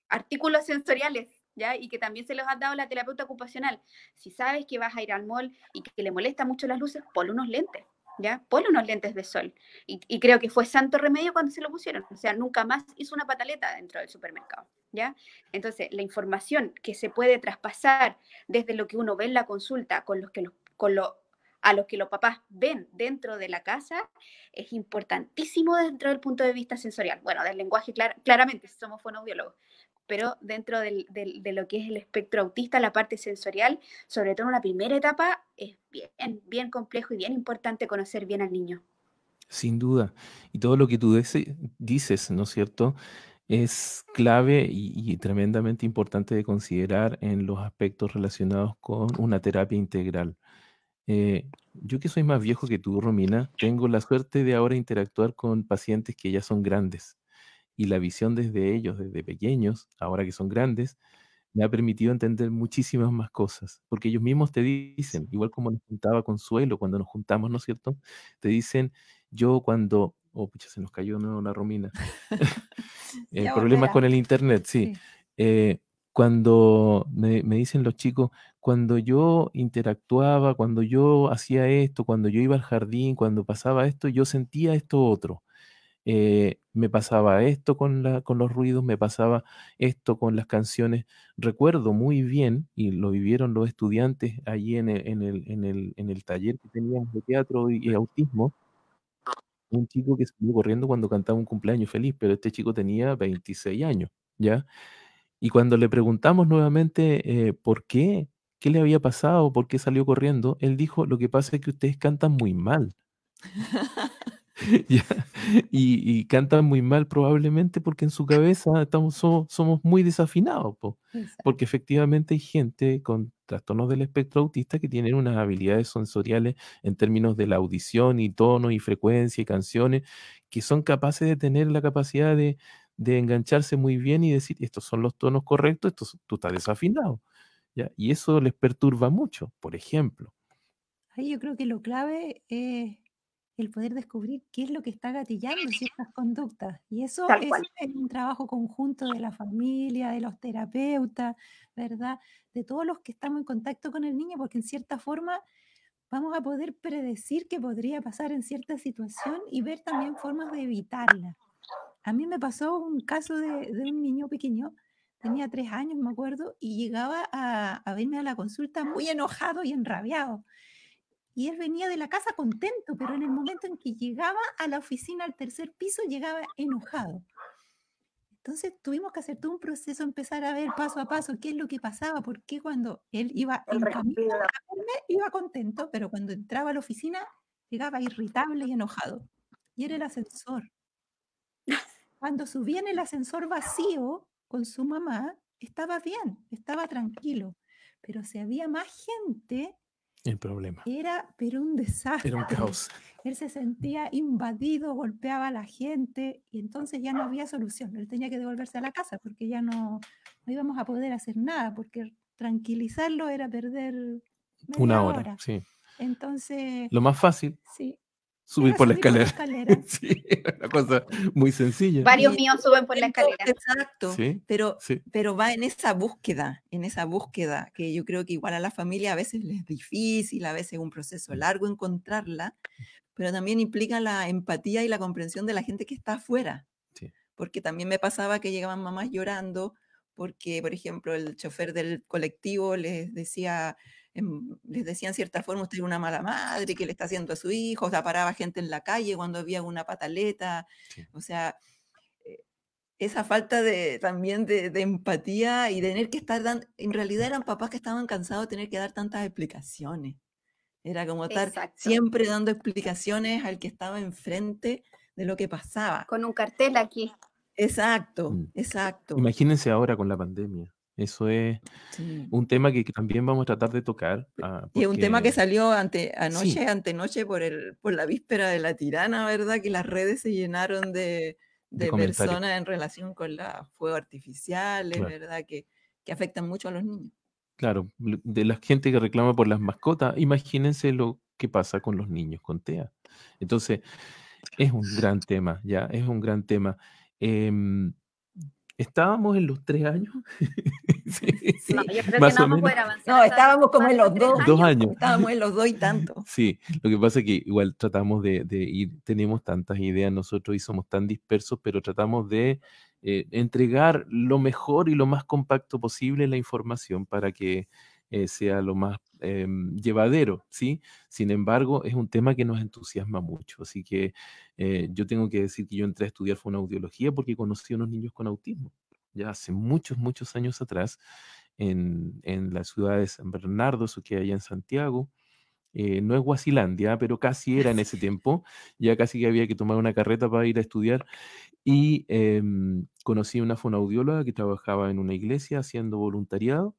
artículos sensoriales, ¿ya? Y que también se los ha dado la terapeuta ocupacional. Si sabes que vas a ir al mall y que le molesta mucho las luces, ponle unos lentes, ¿ya? Ponle unos lentes de sol. Y creo que fue santo remedio cuando se lo pusieron. O sea, nunca más hizo una pataleta dentro del supermercado, ¿ya? Entonces, la información que se puede traspasar desde lo que uno ve en la consulta a los que los papás ven dentro de la casa es importantísimo dentro del punto de vista sensorial. Bueno, del lenguaje claramente, somos fonoaudiólogos, pero dentro de lo que es el espectro autista, la parte sensorial, sobre todo en la primera etapa, es bien, bien complejo y bien importante conocer bien al niño. Sin duda. Y todo lo que tú dices, ¿no es cierto? Es clave y tremendamente importante de considerar en los aspectos relacionados con una terapia integral. Yo que soy más viejo que tú, Romina, tengo la suerte de ahora interactuar con pacientes que ya son grandes y la visión desde ellos, desde pequeños, ahora que son grandes, me ha permitido entender muchísimas más cosas, porque ellos mismos te dicen, igual como nos juntaba Consuelo cuando nos juntamos, ¿no es cierto? Te dicen, yo cuando, oh, pucha, se nos cayó de nuevo la Romina. El Ya problema es volverá. con el internet, sí. Sí. Cuando me dicen los chicos, cuando yo interactuaba, cuando yo hacía esto, cuando yo iba al jardín, cuando pasaba esto, yo sentía esto otro. Me pasaba esto con los ruidos, me pasaba esto con las canciones. Recuerdo muy bien, y lo vivieron los estudiantes allí en el taller que teníamos de teatro y autismo, un chico que salió corriendo cuando cantaba un cumpleaños feliz, pero este chico tenía 26 años, ¿ya? Y cuando le preguntamos nuevamente por qué, qué le había pasado, por qué salió corriendo, él dijo, lo que pasa es que ustedes cantan muy mal. ¿Ya? Y cantan muy mal probablemente porque en su cabeza somos muy desafinados, po. Exacto. Porque efectivamente hay gente con trastornos del espectro autista que tienen unas habilidades sensoriales en términos de la audición y tono y frecuencia y canciones que son capaces de tener la capacidad de engancharse muy bien y decir, estos son los tonos correctos, tú estás desafinado, ¿ya? Y eso les perturba mucho, por ejemplo. Ahí yo creo que lo clave es el poder descubrir qué es lo que está gatillando ciertas conductas. Y eso Tal cual. es un trabajo conjunto de la familia, de los terapeutas, ¿verdad? De todos los que estamos en contacto con el niño, porque en cierta forma vamos a poder predecir qué podría pasar en cierta situación y ver también formas de evitarla. A mí me pasó un caso de un niño pequeño, tenía 3 años, me acuerdo, y llegaba a verme a la consulta muy enojado y enrabiado. Y él venía de la casa contento, pero en el momento en que llegaba a la oficina al tercer piso, llegaba enojado. Entonces tuvimos que hacer todo un proceso, empezar a ver paso a paso qué es lo que pasaba, por qué cuando él iba El en camino recorrido. a verme, iba contento, pero cuando entraba a la oficina, llegaba irritable y enojado. Y era el ascensor. Cuando subía en el ascensor vacío con su mamá, estaba bien, estaba tranquilo. Pero si había más gente, El problema. era pero un Era un desastre. caos. Él se sentía invadido, golpeaba a la gente y entonces ya no había solución. Él tenía que devolverse a la casa porque ya no íbamos a poder hacer nada, porque tranquilizarlo era perder Una media hora, hora. sí. Entonces, Lo más fácil, sí, subir era por la subir por la escalera. escalera. Sí, una cosa muy sencilla. Varios Y míos suben por la entiendo, escalera. exacto, Sí, pero, sí. pero va en esa búsqueda, que yo creo que igual a la familia a veces les es difícil, a veces es un proceso largo encontrarla, pero también implica la empatía y la comprensión de la gente que está afuera. Sí. Porque también me pasaba que llegaban mamás llorando porque, por ejemplo, el chofer del colectivo les decía, les decía en cierta forma, usted es una mala madre, que le está haciendo a su hijo, o sea, paraba gente en la calle cuando había una pataleta, Sí. o sea, eh, esa falta también de empatía y de tener que estar dando, en realidad eran papás que estaban cansados de tener que dar tantas explicaciones. Era como estar Exacto. siempre dando explicaciones al que estaba enfrente de lo que pasaba. Con un cartel aquí. Exacto, exacto. Imagínense ahora con la pandemia. Eso es Sí. un tema que también vamos a tratar de tocar. Y es un tema que Porque salió sí, antenoche por la víspera de la tirana, ¿verdad? Que las redes se llenaron de comentarios. personas en relación con los fuegos artificiales, Claro. ¿verdad? Que afectan mucho a los niños. Claro, de la gente que reclama por las mascotas, imagínense lo que pasa con los niños con TEA. Entonces, es un gran tema, ya, es un gran tema. Estábamos en los 3 años. Sí, No, yo creo más que no o vamos a menos. poder avanzar. No, hasta estábamos como más en de los 3 2 2 años. Estábamos en los 2 y tanto. Sí, lo que pasa es que igual tratamos de ir, tenemos tantas ideas nosotros y somos tan dispersos, pero tratamos de entregar lo mejor y lo más compacto posible la información para que sea lo más llevadero, ¿sí? Sin embargo, es un tema que nos entusiasma mucho, así que yo tengo que decir que yo entré a estudiar fonoaudiología porque conocí a unos niños con autismo, ya hace muchos, muchos años atrás, en la ciudad de San Bernardo, eso que hay allá en Santiago. No es Guasilandia, pero casi era en ese tiempo. Ya casi que había que tomar una carreta para ir a estudiar. Y conocí a una fonoaudióloga que trabajaba en una iglesia haciendo voluntariado.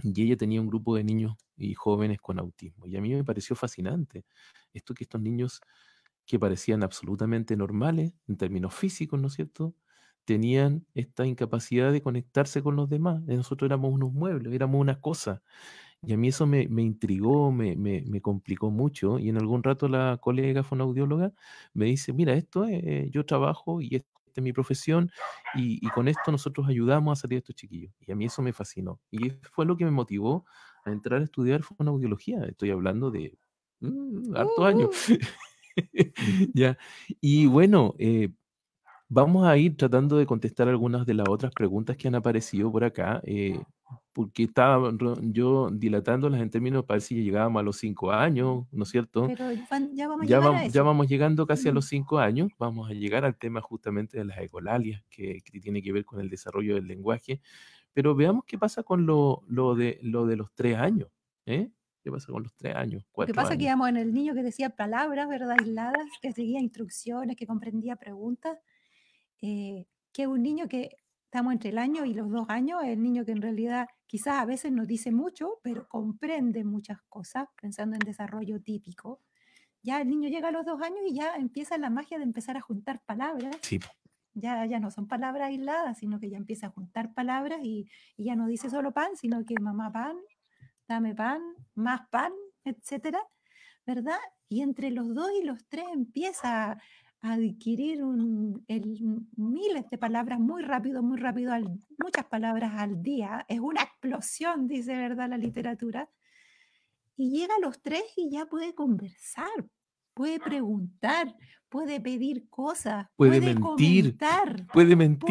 Y ella tenía un grupo de niños y jóvenes con autismo. Y a mí me pareció fascinante esto que estos niños que parecían absolutamente normales en términos físicos, ¿no es cierto? Tenían esta incapacidad de conectarse con los demás. Nosotros éramos unos muebles, éramos una cosa. Y a mí eso me intrigó, me complicó mucho. Y en algún rato la colega fonoaudióloga me dice, mira, yo trabajo y esta es mi profesión y con esto nosotros ayudamos a salir a estos chiquillos. Y a mí eso me fascinó. Y fue lo que me motivó a entrar a estudiar fonoaudiología. Estoy hablando de hartos años. Ya. Y bueno, vamos a ir tratando de contestar algunas de las otras preguntas que han aparecido por acá, porque estaba yo dilatándolas en términos para ver si llegábamos a los 5 años, ¿no es cierto? Pero ya vamos a Ya, llegar a ya eso. vamos llegando casi a Mm. los 5 años, vamos a llegar al tema justamente de las ecolalias, que tiene que ver con el desarrollo del lenguaje, pero veamos qué pasa con lo de los 3 años, ¿eh? ¿Qué pasa con los 3 años, Lo que 4 pasa es que años? íbamos en el niño que decía palabras, ¿verdad? Aisladas, que seguía instrucciones, que comprendía preguntas, que es un niño que estamos entre el año y los 2 años, es el niño que en realidad quizás a veces no dice mucho, pero comprende muchas cosas, pensando en desarrollo típico. Ya el niño llega a los 2 años y ya empieza la magia de empezar a juntar palabras. Sí, Ya no son palabras aisladas, sino que ya empieza a juntar palabras y ya no dice solo pan, sino que mamá pan, dame pan, más pan, etcétera, ¿verdad? Y entre los 2 y los 3 empieza a adquirir miles de palabras muy rápido, muchas palabras al día. Es una explosión, dice, ¿verdad?, la literatura. Y llega a los 3 y ya puede conversar, puede preguntar, puede pedir cosas, Puede puede mentir, comentar, puede puede mentir.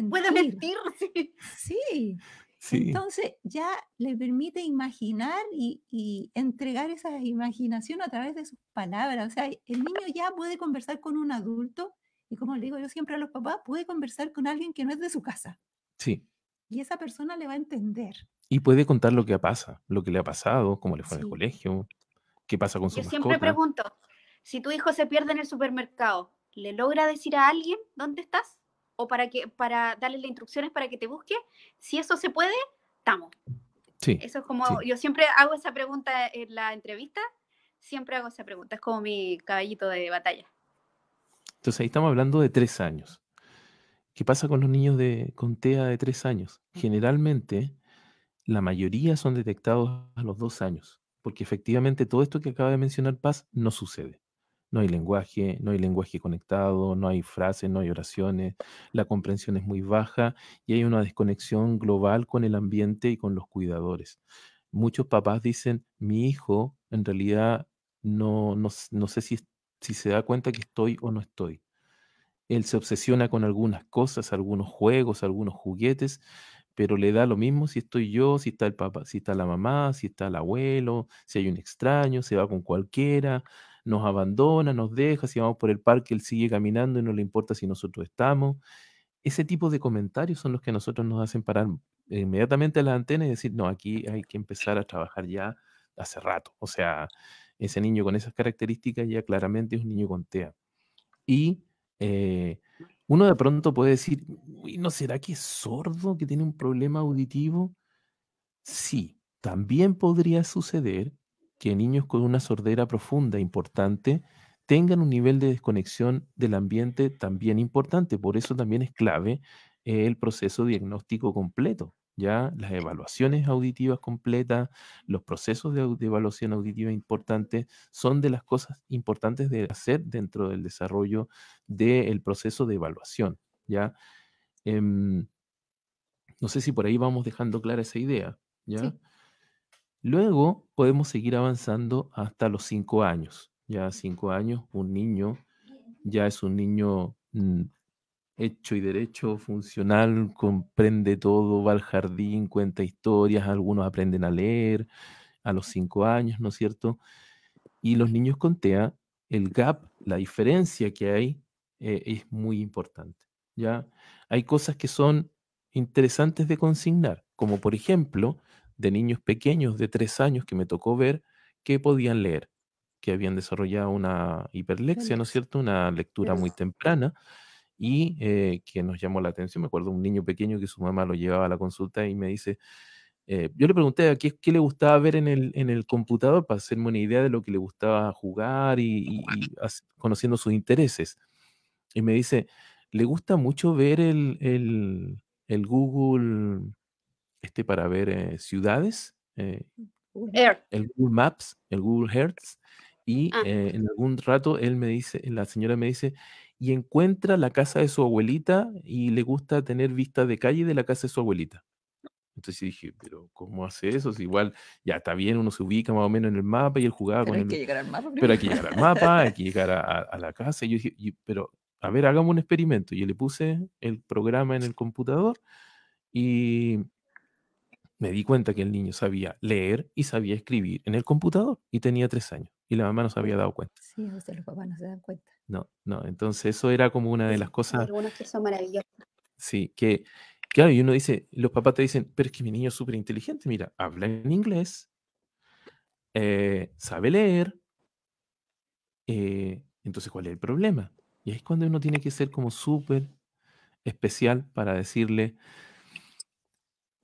Puede mentir. mentir, sí. Sí. Sí, Entonces ya le permite imaginar y entregar esa imaginación a través de sus palabras. O sea, el niño ya puede conversar con un adulto y, como le digo yo siempre a los papás, puede conversar con alguien que no es de su casa sí. y esa persona le va a entender. Y puede contar lo que pasa, lo que le ha pasado, cómo le fue en el Sí. colegio, qué pasa con su Yo siempre mascota. pregunto, si tu hijo se pierde en el supermercado, ¿le logra decir a alguien dónde estás? ¿O para darle las instrucciones para que te busque? Si eso se puede, estamos. Sí, Eso es como, sí. yo siempre hago esa pregunta en la entrevista, siempre hago esa pregunta, es como mi caballito de batalla. Entonces ahí estamos hablando de 3 años. ¿Qué pasa con los niños con TEA de 3 años? Generalmente, la mayoría son detectados a los 2 años, porque efectivamente todo esto que acaba de mencionar Paz no sucede. No hay lenguaje conectado, no hay frases, no hay oraciones, la comprensión es muy baja y hay una desconexión global con el ambiente y con los cuidadores. Muchos papás dicen, mi hijo en realidad no sé si se da cuenta que estoy o no estoy. Él se obsesiona con algunas cosas, algunos juegos, algunos juguetes, pero le da lo mismo si estoy yo, si está el papá, si está la mamá, si está el abuelo, si hay un extraño, se va con cualquiera, nos abandona, nos deja, si vamos por el parque, él sigue caminando y no le importa si nosotros estamos. Ese tipo de comentarios son los que a nosotros nos hacen parar inmediatamente a la antena y decir, no, aquí hay que empezar a trabajar ya hace rato. O sea, ese niño con esas características ya claramente es un niño con TEA. Y uno de pronto puede decir, uy, ¿no será que es sordo, que tiene un problema auditivo? Sí, también podría suceder que niños con una sordera profunda importante tengan un nivel de desconexión del ambiente también importante. Por eso también es clave el proceso diagnóstico completo. Ya las evaluaciones auditivas completas, los procesos de evaluación auditiva importantes son de las cosas importantes de hacer dentro del desarrollo del proceso de evaluación. ¿Ya? Em, no sé si por ahí vamos dejando clara esa idea. ¿Ya? Sí. Luego podemos seguir avanzando hasta los 5 años. Ya a 5 años, un niño ya es un niño hecho y derecho, funcional, comprende todo, va al jardín, cuenta historias, algunos aprenden a leer a los 5 años, ¿no es cierto? Y los niños con TEA, el gap, la diferencia que hay, es muy importante. ¿Ya? Hay cosas que son interesantes de consignar, como por ejemplo, de niños pequeños de 3 años que me tocó ver que podían leer, que habían desarrollado una hiperlexia, ¿no es cierto? Una lectura muy temprana y que nos llamó la atención. Me acuerdo un niño pequeño que su mamá lo llevaba a la consulta y me dice, yo le pregunté a qué le gustaba ver en el computador para hacerme una idea de lo que le gustaba jugar conociendo sus intereses. Y me dice, le gusta mucho ver el Google para ver ciudades, Air. el Google Maps, el Google Earth, y Ah, en algún rato la señora me dice, y encuentra la casa de su abuelita y le gusta tener vista de calle de la casa de su abuelita. Entonces dije, pero ¿cómo hace eso? Si igual ya está bien, uno se ubica más o menos en el mapa y él jugaba Pero con hay que llegar al mapa pero hay primero. que llegar al mapa, hay que llegar a la casa. Y yo dije, pero a ver, hagamos un experimento. Y yo le puse el programa en el computador y me di cuenta que el niño sabía leer y sabía escribir en el computador y tenía 3 años y la mamá no se había dado cuenta. Sí, a veces los papás no se dan cuenta. No, entonces eso era como una de las hay cosas, algunos que son maravillosos. sí, que claro, y uno dice, los papás te dicen, pero es que mi niño es súper inteligente, mira, habla en inglés, sabe leer, entonces ¿cuál es el problema? Y ahí es cuando uno tiene que ser como súper especial para decirle,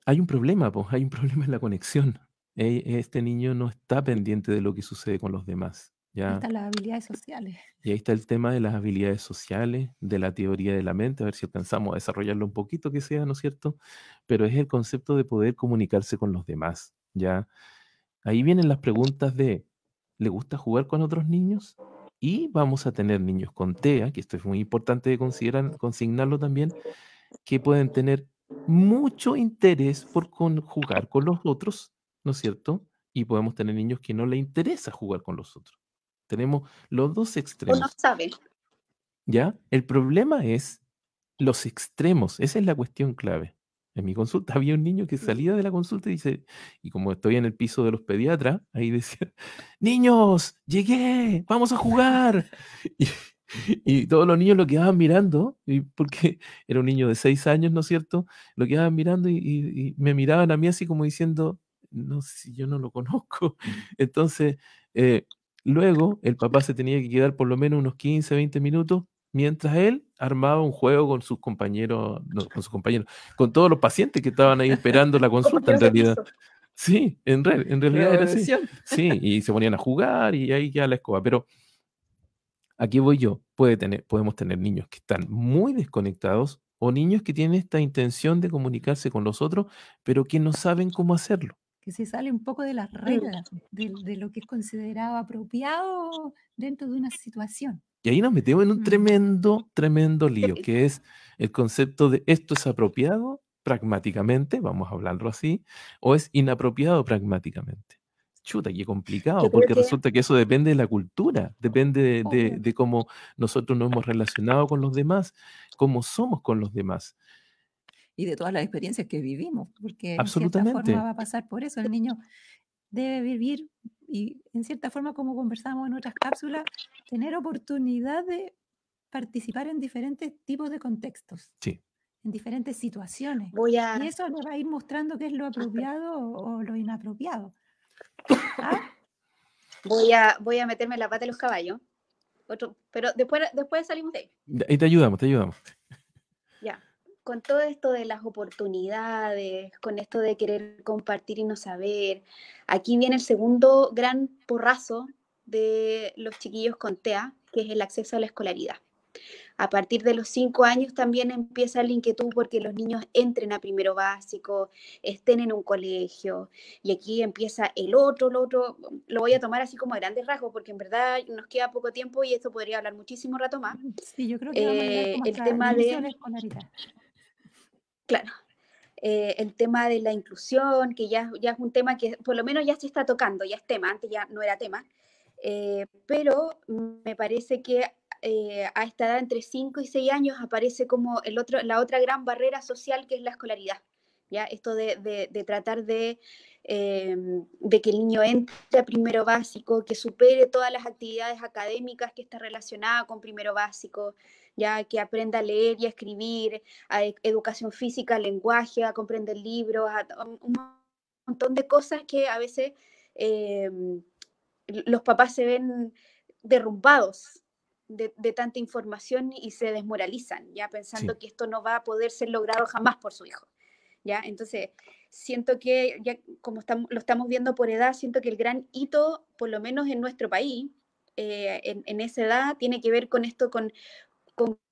hay un problema, pues, hay un problema en la conexión. Este niño no está pendiente de lo que sucede con los demás, ¿ya? Faltan las habilidades sociales. Y ahí está el tema de las habilidades sociales, de la teoría de la mente, a ver si alcanzamos a desarrollarlo un poquito que sea, ¿no es cierto? Pero es el concepto de poder comunicarse con los demás, ¿ya? Ahí vienen las preguntas de, le gusta jugar con otros niños y vamos a tener niños con TEA, que esto es muy importante de consignarlo también, que pueden tener mucho interés por jugar con los otros, ¿no es cierto? Y podemos tener niños que no les interesa jugar con los otros. Tenemos los dos O no extremos, saben. ¿ya? El problema es los extremos, esa es la cuestión clave. En mi consulta había un niño que salía de la consulta y dice, y como estoy en el piso de los pediatras, ahí decía, niños, llegué, vamos a jugar. Y, y todos los niños lo quedaban mirando, porque era un niño de 6 años, ¿no es cierto? Lo quedaban mirando y me miraban a mí así como diciendo, no sé si yo no lo conozco. Entonces, luego el papá se tenía que quedar por lo menos unos 15, 20 minutos mientras él armaba un juego con sus compañeros, no, con todos los pacientes que estaban ahí esperando la consulta, en realidad. Sí, en realidad era así. Sí, y se ponían a jugar y ahí queda la escoba. Pero aquí voy yo. Podemos tener niños que están muy desconectados o niños que tienen esta intención de comunicarse con los otros, pero que no saben cómo hacerlo. Que se sale un poco de las reglas, de lo que es considerado apropiado dentro de una situación. Y ahí nos metemos en un tremendo lío, que es el concepto de esto es apropiado pragmáticamente, vamos a hablarlo así, o es inapropiado pragmáticamente. Chuta, qué complicado, porque resulta que eso depende de la cultura, depende de cómo nosotros nos hemos relacionado con los demás, cómo somos con los demás. Y de todas las experiencias que vivimos. Porque en cierta forma va a pasar por eso. El niño debe vivir y en cierta forma, como conversamos en otras cápsulas, tener oportunidad de participar en diferentes tipos de contextos. Sí. En diferentes situaciones. Y eso le va a ir mostrando qué es lo apropiado o lo inapropiado. ¿Ah? Voy a meterme en la pata de los caballos. Pero después salimos de ahí. Y te ayudamos. Ya. Con todo esto de las oportunidades, con esto de querer compartir y no saber, aquí viene el segundo gran porrazo de los chiquillos con TEA, que es el acceso a la escolaridad. A partir de los 5 años también empieza la inquietud porque los niños entren a primero básico, estén en un colegio, y aquí empieza el otro, lo voy a tomar así como a grandes rasgos, porque en verdad nos queda poco tiempo y esto podría hablar muchísimo rato más. Sí, yo creo que vamos a llegar como el tema de la escolaridad. Claro. El tema de la inclusión, que ya es un tema que por lo menos ya se está tocando, ya es tema, antes ya no era tema, pero me parece que a esta edad, entre 5 y 6 años, aparece como la otra gran barrera social que es la escolaridad. ¿Ya? Esto de tratar de que el niño entre a primero básico, que supere todas las actividades académicas que está relacionada con primero básico, ya que aprenda a leer y a escribir, a educación física, lenguaje, a comprender libros, a un montón de cosas que a veces los papás se ven derrumbados de tanta información y se desmoralizan, ya pensando que esto no va a poder ser logrado jamás por su hijo. ¿Ya? Entonces, siento que, ya como lo estamos viendo por edad, siento que el gran hito, por lo menos en nuestro país, en esa edad, tiene que ver con esto, con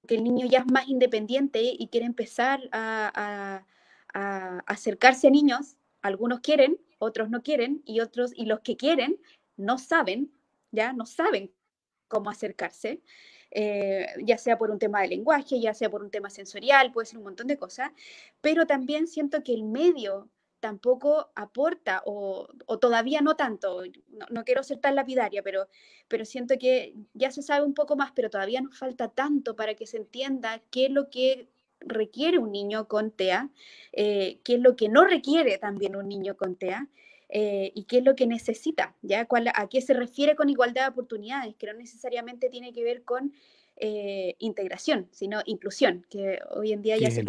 que el niño ya es más independiente y quiere empezar a acercarse a niños. Algunos quieren, otros no quieren, y los que quieren no saben, ya no saben cómo acercarse. Ya sea por un tema de lenguaje, ya sea por un tema sensorial, puede ser un montón de cosas, pero también siento que el medio tampoco aporta o todavía no tanto, no quiero ser tan lapidaria, pero siento que ya se sabe un poco más, pero todavía nos falta tanto para que se entienda qué es lo que requiere un niño con TEA, qué es lo que no requiere también un niño con TEA, y qué es lo que necesita, ¿ya? ¿A qué se refiere con igualdad de oportunidades? Que no necesariamente tiene que ver con integración, sino inclusión, que hoy en día ya se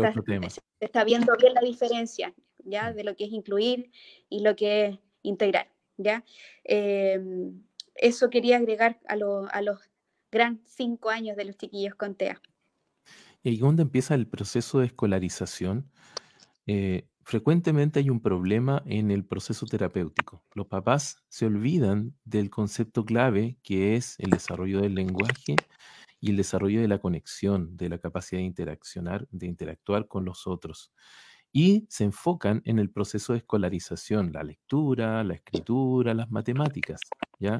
está viendo bien la diferencia, ¿ya? De lo que es incluir y lo que es integrar, ¿ya? Eso quería agregar a los gran 5 años de los chiquillos con TEA. Y ahí cuando empieza el proceso de escolarización, frecuentemente hay un problema en el proceso terapéutico. Los papás se olvidan del concepto clave que es el desarrollo del lenguaje y el desarrollo de la conexión, de la capacidad de interactuar con los otros. Y se enfocan en el proceso de escolarización, la lectura, la escritura, las matemáticas, ¿ya?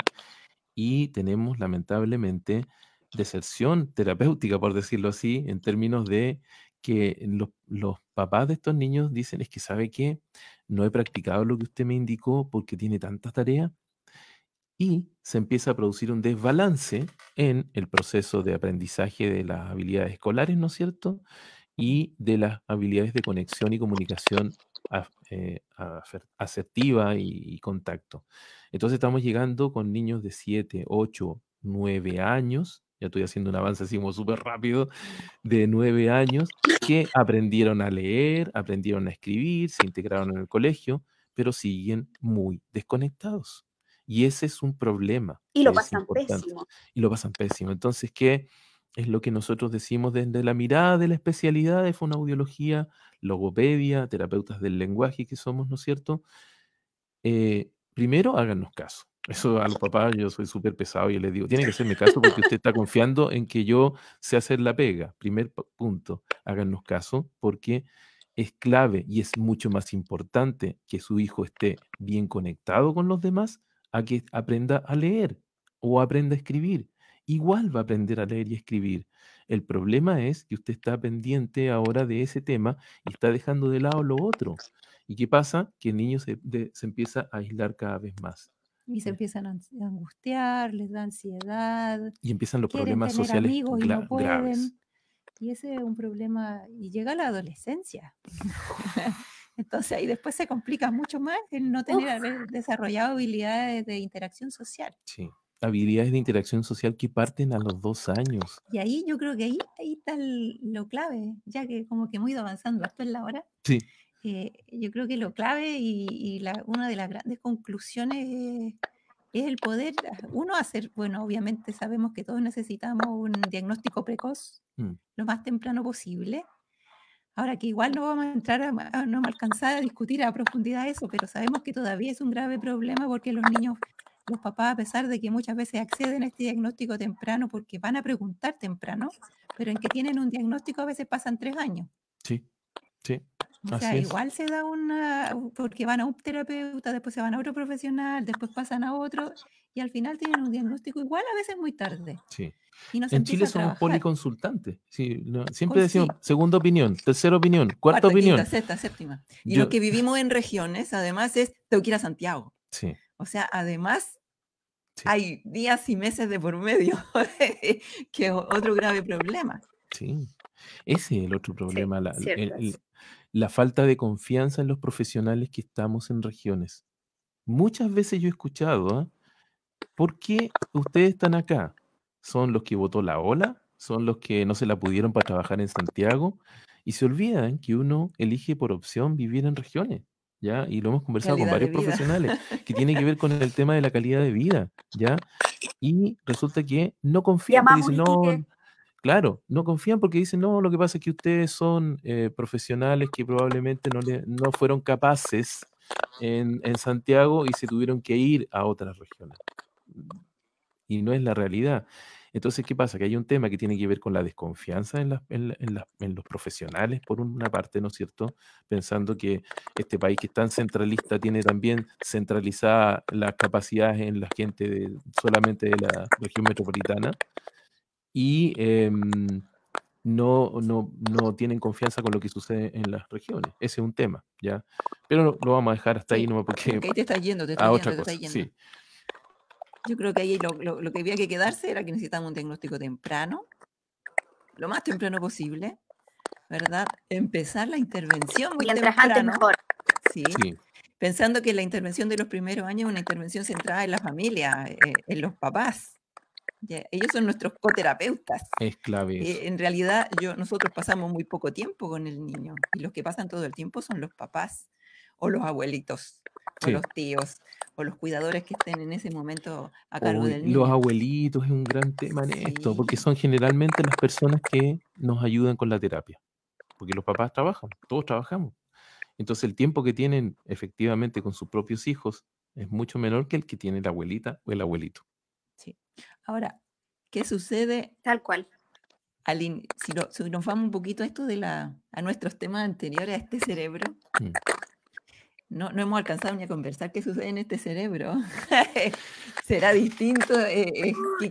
y tenemos lamentablemente deserción terapéutica, por decirlo así, en términos de que los papás de estos niños dicen, es que ¿sabe qué? No he practicado lo que usted me indicó porque tiene tantas tareas y se empieza a producir un desbalance en el proceso de aprendizaje de las habilidades escolares, ¿no es cierto? Y de las habilidades de conexión y comunicación asertiva y contacto. Entonces estamos llegando con niños de 7, 8, 9 años, ya estoy haciendo un avance así como súper rápido, de 9 años, que aprendieron a leer, aprendieron a escribir, se integraron en el colegio, pero siguen muy desconectados. Y ese es un problema Y que lo es pasan importante. pésimo. Y lo pasan pésimo. Entonces, ¿qué es lo que nosotros decimos desde la mirada de la especialidad de fonoaudiología, logopedia, terapeutas del lenguaje que somos, ¿no es cierto? Primero, háganos caso. Eso a los papás yo soy súper pesado y les digo, tiene que hacerme caso porque usted está confiando en que yo sé hacer la pega. Primer punto, háganos caso porque es clave y es mucho más importante que su hijo esté bien conectado con los demás a que aprenda a leer o aprenda a escribir. Igual va a aprender a leer y escribir. El problema es que usted está pendiente ahora de ese tema y está dejando de lado lo otro. ¿Y qué pasa? Que el niño se empieza a aislar cada vez más. Y se empiezan a angustiar, les da ansiedad, Y empiezan los quieren problemas tener sociales amigos y no graves. pueden. Y ese es un problema, y llega a la adolescencia. Entonces ahí después se complica mucho más el no tener haber desarrollado habilidades de interacción social. Sí, habilidades de interacción social que parten a los 2 años. Y ahí yo creo que ahí está lo clave, ya que como que hemos ido avanzando harto en la hora. Sí, Yo creo que lo clave y una de las grandes conclusiones es el poder, uno hacer, bueno, obviamente sabemos que todos necesitamos un diagnóstico precoz mm, lo más temprano posible. Ahora que igual no vamos a entrar, no vamos a alcanzar a discutir a profundidad eso, pero sabemos que todavía es un grave problema porque los niños, los papás, a pesar de que muchas veces acceden a este diagnóstico temprano porque van a preguntar temprano, pero en que tienen un diagnóstico a veces pasan 3 años. sí, sí, O sea, así es. igual se da porque van a un terapeuta, después se van a otro profesional, después pasan a otro, y al final tienen un diagnóstico igual a veces muy tarde. Sí. Y no se En Chile empieza a somos trabajar. policonsultantes. Sí, siempre Sí, decimos segunda opinión, tercera opinión, cuarta Cuarta, opinión. quinta, sexta, séptima. Y Yo- lo que vivimos en regiones, además, es tengo que ir a Santiago. Sí, O sea, además, Sí. hay días y meses de por medio, que es otro grave problema. sí. Ese es el otro problema, cierto. la falta de confianza en los profesionales que estamos en regiones. Muchas veces yo he escuchado, ¿ah? ¿Por qué ustedes están acá? ¿Son los que votó la ola? ¿Son los que no se la pudieron para trabajar en Santiago? Y se olvidan que uno elige por opción vivir en regiones, ¿ya? Y lo hemos conversado con Calidad de varios vida. profesionales, que tiene que ver con el tema de la calidad de vida, ¿ya? Y resulta que no confían, porque Llamamos dicen, Iquique. no, claro, no confían porque dicen, no, lo que pasa es que ustedes son profesionales que probablemente no fueron capaces en Santiago y se tuvieron que ir a otras regiones. Y no es la realidad. Entonces, ¿qué pasa? Que hay un tema que tiene que ver con la desconfianza en los profesionales, por una parte, ¿no es cierto? Pensando que este país que es tan centralista tiene también centralizadas las capacidades en la gente solamente de la región metropolitana y no tienen confianza con lo que sucede en las regiones. Ese es un tema, ¿ya? Pero lo vamos a dejar hasta ahí Sí, nomás porque porque ahí te está yendo, a otra cosa, yendo. sí. Yo creo que ahí lo que había que quedarse era que necesitamos un diagnóstico temprano, lo más temprano posible, ¿verdad? Empezar la intervención muy Mientras antes temprano. mejor. Sí. Sí, Pensando que la intervención de los primeros años es una intervención centrada en la familia, en los papás. Ya, ellos son nuestros coterapeutas. es clave eso. En realidad, nosotros pasamos muy poco tiempo con el niño y los que pasan todo el tiempo son los papás o los abuelitos o Sí. los tíos o los cuidadores que estén en ese momento a cargo Uy, del los niño. abuelitos es un gran tema en esto, porque Sí. son generalmente las personas que nos ayudan con la terapia, porque los papás trabajan, todos trabajamos. Entonces el tiempo que tienen efectivamente con sus propios hijos es mucho menor que el que tiene la abuelita o el abuelito. Sí. Ahora, ¿qué sucede Tal cual. si nos vamos un poquito a esto a nuestros temas anteriores, a este cerebro? no hemos alcanzado ni a conversar qué sucede en este cerebro. Será distinto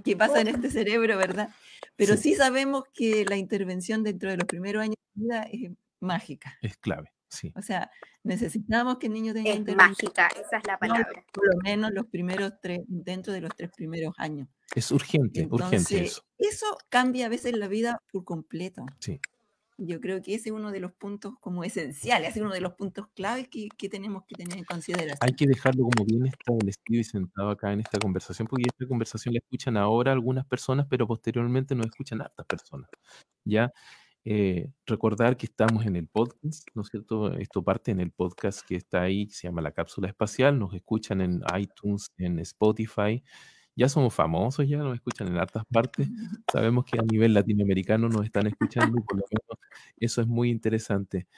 qué pasa en este cerebro, ¿verdad? Pero Sí, sí sabemos que la intervención dentro de los primeros años de vida es mágica. es clave, sí. O sea, necesitamos que el niño tenga Es intervención, mágica, esa es la palabra. por lo menos los primeros 3, dentro de los 3 primeros años. Es urgente Entonces, eso. eso cambia a veces la vida por completo. Sí. Yo creo que ese es uno de los puntos como esenciales, es uno de los puntos claves que tenemos que tener en Hay consideración. que dejarlo como bien establecido y sentado acá en esta conversación, porque esta conversación la escuchan ahora algunas personas, pero posteriormente nos escuchan hartas personas, ¿ya? Recordar que estamos en el podcast, ¿no es cierto? Esto parte en el podcast que está ahí, que se llama La Cápsula Espacial, nos escuchan en iTunes, en Spotify, ya somos famosos, ya nos escuchan en hartas partes, sabemos que a nivel latinoamericano nos están escuchando, y por lo menos eso es muy interesante.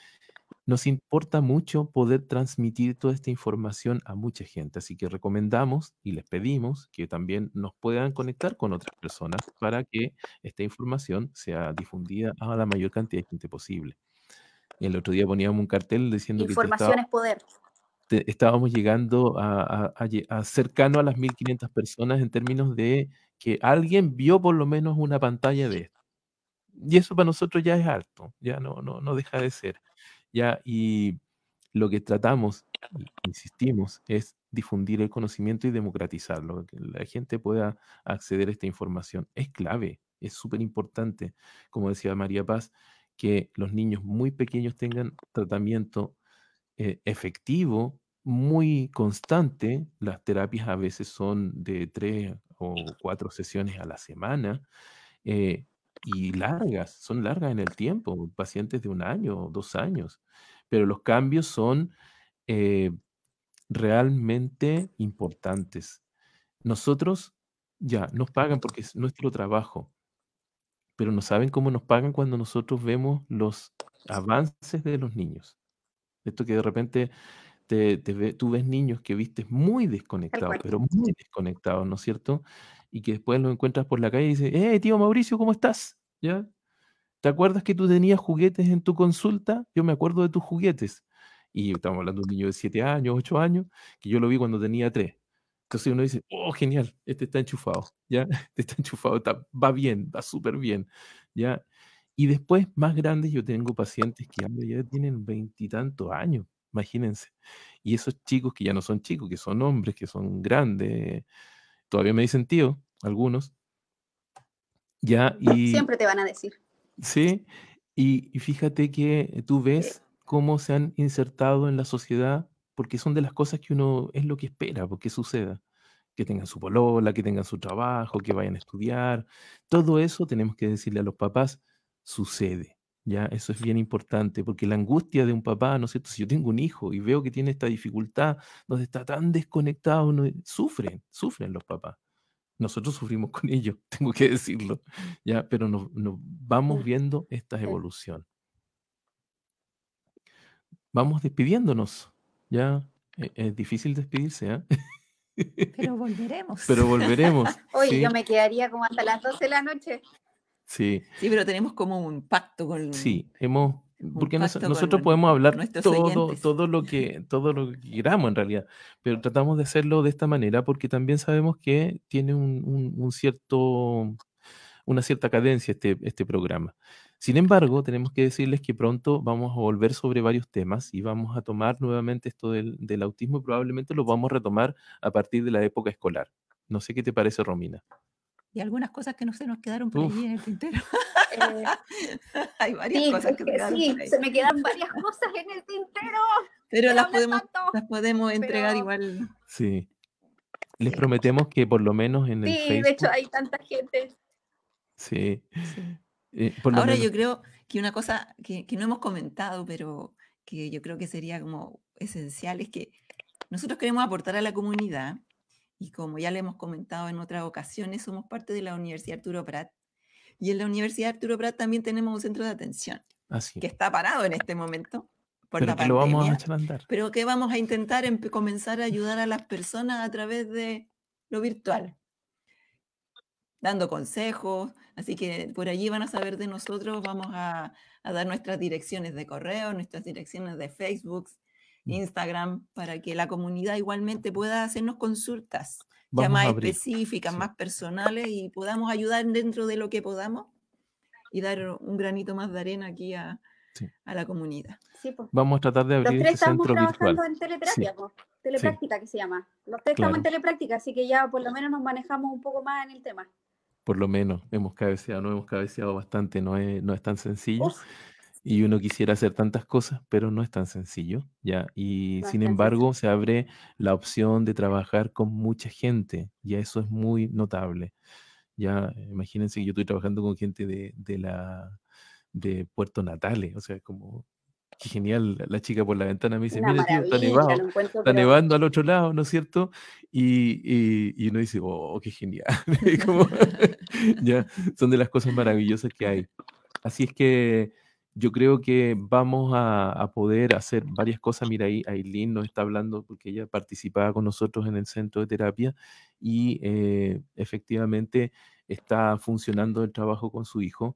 Nos importa mucho poder transmitir toda esta información a mucha gente, así que recomendamos y les pedimos que también nos puedan conectar con otras personas para que esta información sea difundida a la mayor cantidad de gente posible. El otro día poníamos un cartel diciendo que Información es poder. estábamos llegando a cercano a las 1500 personas en términos de que alguien vio por lo menos una pantalla de esto. Y eso para nosotros ya es alto, ya no deja de ser. Ya, y lo que tratamos, y insistimos, es difundir el conocimiento y democratizarlo, que la gente pueda acceder a esta información. Es clave, es súper importante, como decía María Paz, que los niños muy pequeños tengan tratamiento efectivo, muy constante. Las terapias a veces son de 3 o 4 sesiones a la semana. eh, y largas, son largas en el tiempo, pacientes de 1 año, 2 años, pero los cambios son eh, realmente importantes. Nosotros ya nos pagan porque es nuestro trabajo, pero no saben cómo nos pagan cuando nosotros vemos los avances de los niños. Esto que de repente tú ves niños que vistes muy Tal desconectados, cual. pero muy desconectados, ¿no es cierto? Y que después los encuentras por la calle y dices, tío Mauricio, ¿cómo estás? ¿Ya? ¿Te acuerdas que tú tenías juguetes en tu consulta? Yo me acuerdo de tus juguetes. Y estamos hablando de un niño de 7 años, 8 años, que yo lo vi cuando tenía 3. Entonces uno dice, oh, genial, este está enchufado, ¿ya? Este está enchufado, va bien, va súper bien, ¿ya? Y después, más grandes, yo tengo pacientes que ya tienen 20 y tantos años, imagínense. Y esos chicos que ya no son chicos, que son hombres, que son grandes, todavía me dicen tío, algunos, ¿ya? Y Siempre te van a decir. sí, y fíjate que tú ves cómo se han insertado en la sociedad, porque son de las cosas que uno es lo que espera, porque suceda. Que tengan su polola, que tengan su trabajo, que vayan a estudiar. Todo eso tenemos que decirle a los papás, sucede. Ya, eso es bien importante, porque la angustia de un papá, ¿no es cierto? Si yo tengo un hijo y veo que tiene esta dificultad, donde está tan desconectado, sufren los papás. Nosotros sufrimos con ellos, tengo que decirlo, ya, pero nos vamos viendo esta Sí. evolución. Vamos despidiéndonos, ya. Es difícil despedirse, ¿ah? Pero volveremos. Pero volveremos, Oye, sí, yo me quedaría como hasta las 12 de la noche. sí, Sí, pero tenemos como un pacto con, sí. Porque pacto nosotros con podemos hablar nuestros todo oyentes. lo que queramos en realidad, pero tratamos de hacerlo de esta manera porque también sabemos que tiene una cierta cadencia este programa. Sin embargo, tenemos que decirles que pronto vamos a volver sobre varios temas y vamos a tomar nuevamente esto del autismo y probablemente lo vamos a retomar a partir de la época escolar. No sé qué te parece, Romina. Y algunas cosas que no se nos quedaron por Uf, allí en el tintero. Eh, Hay varias sí, cosas es que que quedaron sí, por ahí. se me quedan varias cosas en el tintero. Pero Quiero las hablar tanto. podemos entregar Pero igual. sí. Les Sí, prometemos que por lo menos en el sí, de hecho Facebook, hay tanta gente. sí, sí. por lo Ahora menos, yo creo que una cosa que no hemos comentado, pero que yo creo que sería como esencial, es que nosotros queremos aportar a la comunidad y como ya le hemos comentado en otras ocasiones, somos parte de la Universidad Arturo Prat. Y en la Universidad Arturo Prat también tenemos un centro de atención así, que está parado en este momento por pero la que lo vamos a pandemia, echar a andar. pero que vamos a intentar comenzar a ayudar a las personas a través de lo virtual, dando consejos. Así que por allí van a saber de nosotros, vamos a dar nuestras direcciones de correo, nuestras direcciones de Facebook, Instagram, para que la comunidad igualmente pueda hacernos consultas ya Vamos a más abrir. específicas, Sí. más personales, y podamos ayudar dentro de lo que podamos y dar un granito más de arena aquí a Sí. la comunidad. Sí, pues. Vamos a tratar de Los abrir tres este estamos centro trabajando virtual. en teleterapia, pues, telepráctica que se llama. Los tres estamos en Claro. telepráctica, así que ya por lo menos nos manejamos un poco más en el tema. Por lo menos nos hemos cabeceado bastante, no es tan sencillo. Uf, Y uno quisiera hacer tantas cosas, pero no es tan sencillo, ¿ya? Y no es sin tan embargo, se abre la opción de trabajar con mucha gente, y eso es muy notable. Ya, imagínense que yo estoy trabajando con gente de Puerto Natales, o sea, como, qué genial, la chica por la ventana me dice, una mira tío, está maravilla, nevado, lo encuentro, está pero nevando al otro lado, ¿no es cierto? Y uno dice, oh, qué genial. Como, ya, son de las cosas maravillosas que hay. Así es que yo creo que vamos a poder hacer varias cosas. Mira, ahí Aileen nos está hablando porque ella participaba con nosotros en el centro de terapia y efectivamente está funcionando el trabajo con su hijo.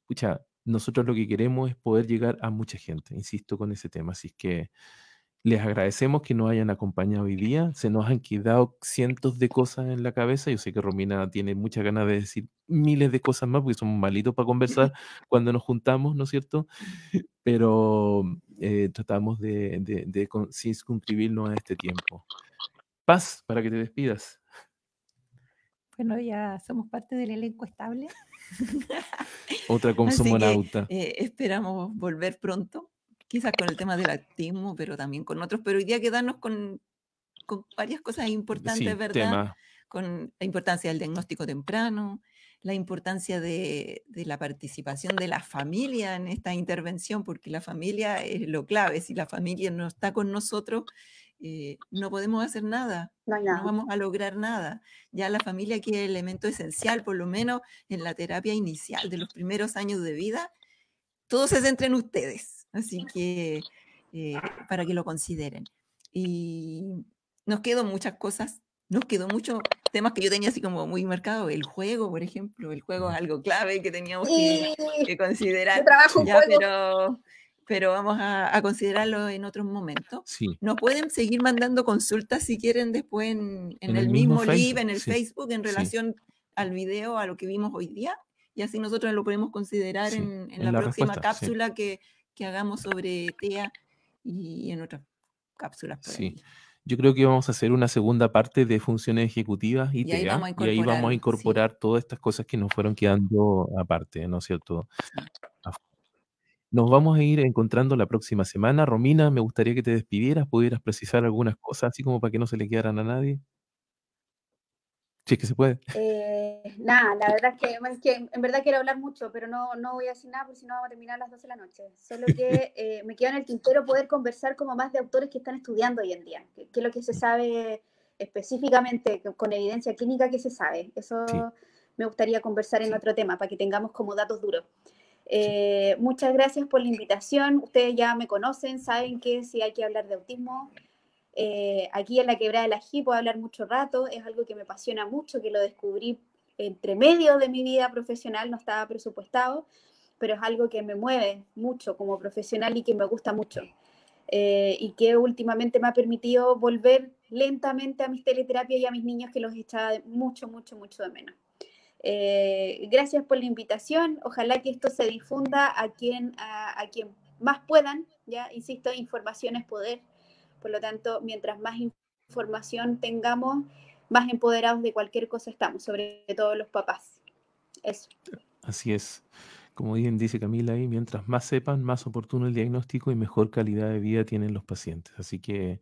Pucha, nosotros lo que queremos es poder llegar a mucha gente, insisto con ese tema. Así es que les agradecemos que nos hayan acompañado hoy día. Se nos han quedado cientos de cosas en la cabeza. Yo sé que Romina tiene muchas ganas de decir miles de cosas más porque somos malitos para conversar cuando nos juntamos, ¿no es cierto? Pero tratamos de circunscribirnos a este tiempo. Paz, para que te despidas. Bueno, ya somos parte del elenco estable. Otra Así que consumonauta. esperamos volver pronto, quizás con el tema del autismo, pero también con otros, pero hoy día quedarnos con varias cosas importantes, Sí, ¿verdad? tema. Con la importancia del diagnóstico temprano, la importancia de la participación de la familia en esta intervención, porque la familia es lo clave. Si la familia no está con nosotros, no podemos hacer nada, no hay no nada. vamos a lograr nada. Ya la familia, que es el elemento esencial, por lo menos en la terapia inicial de los primeros años de vida, todo se centra en ustedes. Así que para que lo consideren. Y nos quedó muchas cosas, nos quedó muchos temas que yo tenía así como muy marcado. El juego, por ejemplo, el juego es algo clave que teníamos que Yo considerar. trabajo en Ya, juego. pero vamos a considerarlo en otros momentos. Sí. Nos pueden seguir mandando consultas si quieren después en En el el mismo mismo live, Facebook, en el sí. Facebook, en Sí. relación al video, a lo que vimos hoy día. Y así nosotros lo podemos considerar Sí, en la próxima respuesta, sí. cápsula que hagamos sobre TEA y en otras cápsulas por Sí. ahí. Yo creo que vamos a hacer una segunda parte de funciones ejecutivas y Y ahí TEA, vamos a y ahí vamos a incorporar, sí. incorporar todas estas cosas que nos fueron quedando aparte, ¿no es cierto? Nos vamos a ir encontrando la próxima semana. Romina, me gustaría que te despidieras, pudieras precisar algunas cosas, así como para que no se le quedaran a nadie. Si es que se puede. Nada, la verdad es que en verdad quiero hablar mucho, pero no voy a decir nada porque si no vamos a terminar a las 12 de la noche. Solo que me queda en el tintero poder conversar como más de autores que están estudiando hoy en día, que es lo que se sabe específicamente, con evidencia clínica que se sabe. Eso Sí. me gustaría conversar en otro tema, para que tengamos como datos duros. Sí. Muchas gracias por la invitación. Ustedes ya me conocen, saben que si hay que hablar de autismo, aquí en la Quebrada del Ají puedo hablar mucho rato. Es algo que me apasiona mucho, que lo descubrí entre medio de mi vida profesional, no estaba presupuestado, pero es algo que me mueve mucho como profesional y que me gusta mucho. Y que últimamente me ha permitido volver lentamente a mis teleterapias y a mis niños, que los echaba mucho, mucho, mucho de menos. Gracias por la invitación. Ojalá que esto se difunda a quien más puedan. Ya insisto, información es poder. Por lo tanto, mientras más información tengamos, más empoderados de cualquier cosa estamos, sobre todo los papás. Eso. Así es. Como bien dice Camila ahí, mientras más sepan, más oportuno el diagnóstico y mejor calidad de vida tienen los pacientes. Así que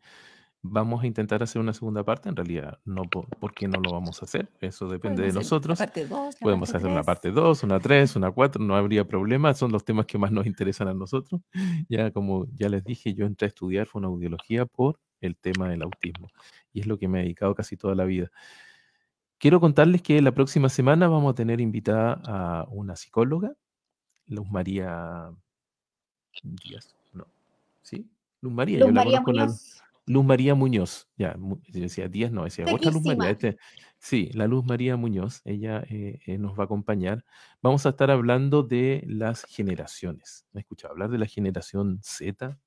vamos a intentar hacer una segunda parte. En realidad, no, ¿por qué no lo vamos a hacer? Eso depende de nosotros. La parte 2, Podemos hacer una parte 2, una 3, una 4, no habría problema. Son los temas que más nos interesan a nosotros. Ya, como ya les dije, yo entré a estudiar fonoaudiología por el tema del autismo. Y es lo que me he dedicado casi toda la vida. Quiero contarles que la próxima semana vamos a tener invitada a una psicóloga, Luz María Díaz, ¿no? ¿Sí? Luz María, Luz yo la María conozco. Muñoz. Luz María Muñoz, ya, yo decía Díaz, no, decía otra Luz María. Sí, la Luz María Muñoz, ella nos va a acompañar. Vamos a estar hablando de las generaciones. ¿Me he escuchado hablar de la generación Z,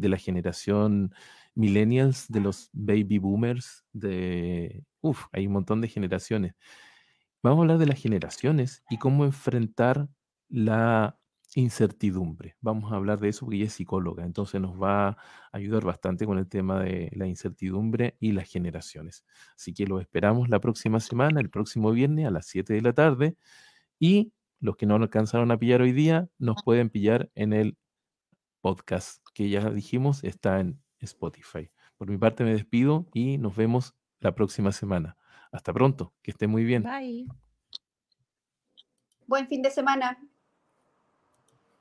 de la generación millennials, de los baby boomers, hay un montón de generaciones. Vamos a hablar de las generaciones y cómo enfrentar la incertidumbre. Vamos a hablar de eso porque ella es psicóloga, entonces nos va a ayudar bastante con el tema de la incertidumbre y las generaciones. Así que los esperamos la próxima semana, el próximo viernes a las 7 de la tarde. Y los que no lo alcanzaron a pillar hoy día, nos pueden pillar en el podcast que ya dijimos, está en Spotify. Por mi parte me despido y nos vemos la próxima semana. Hasta pronto, que esté muy bien. Bye. Buen fin de semana.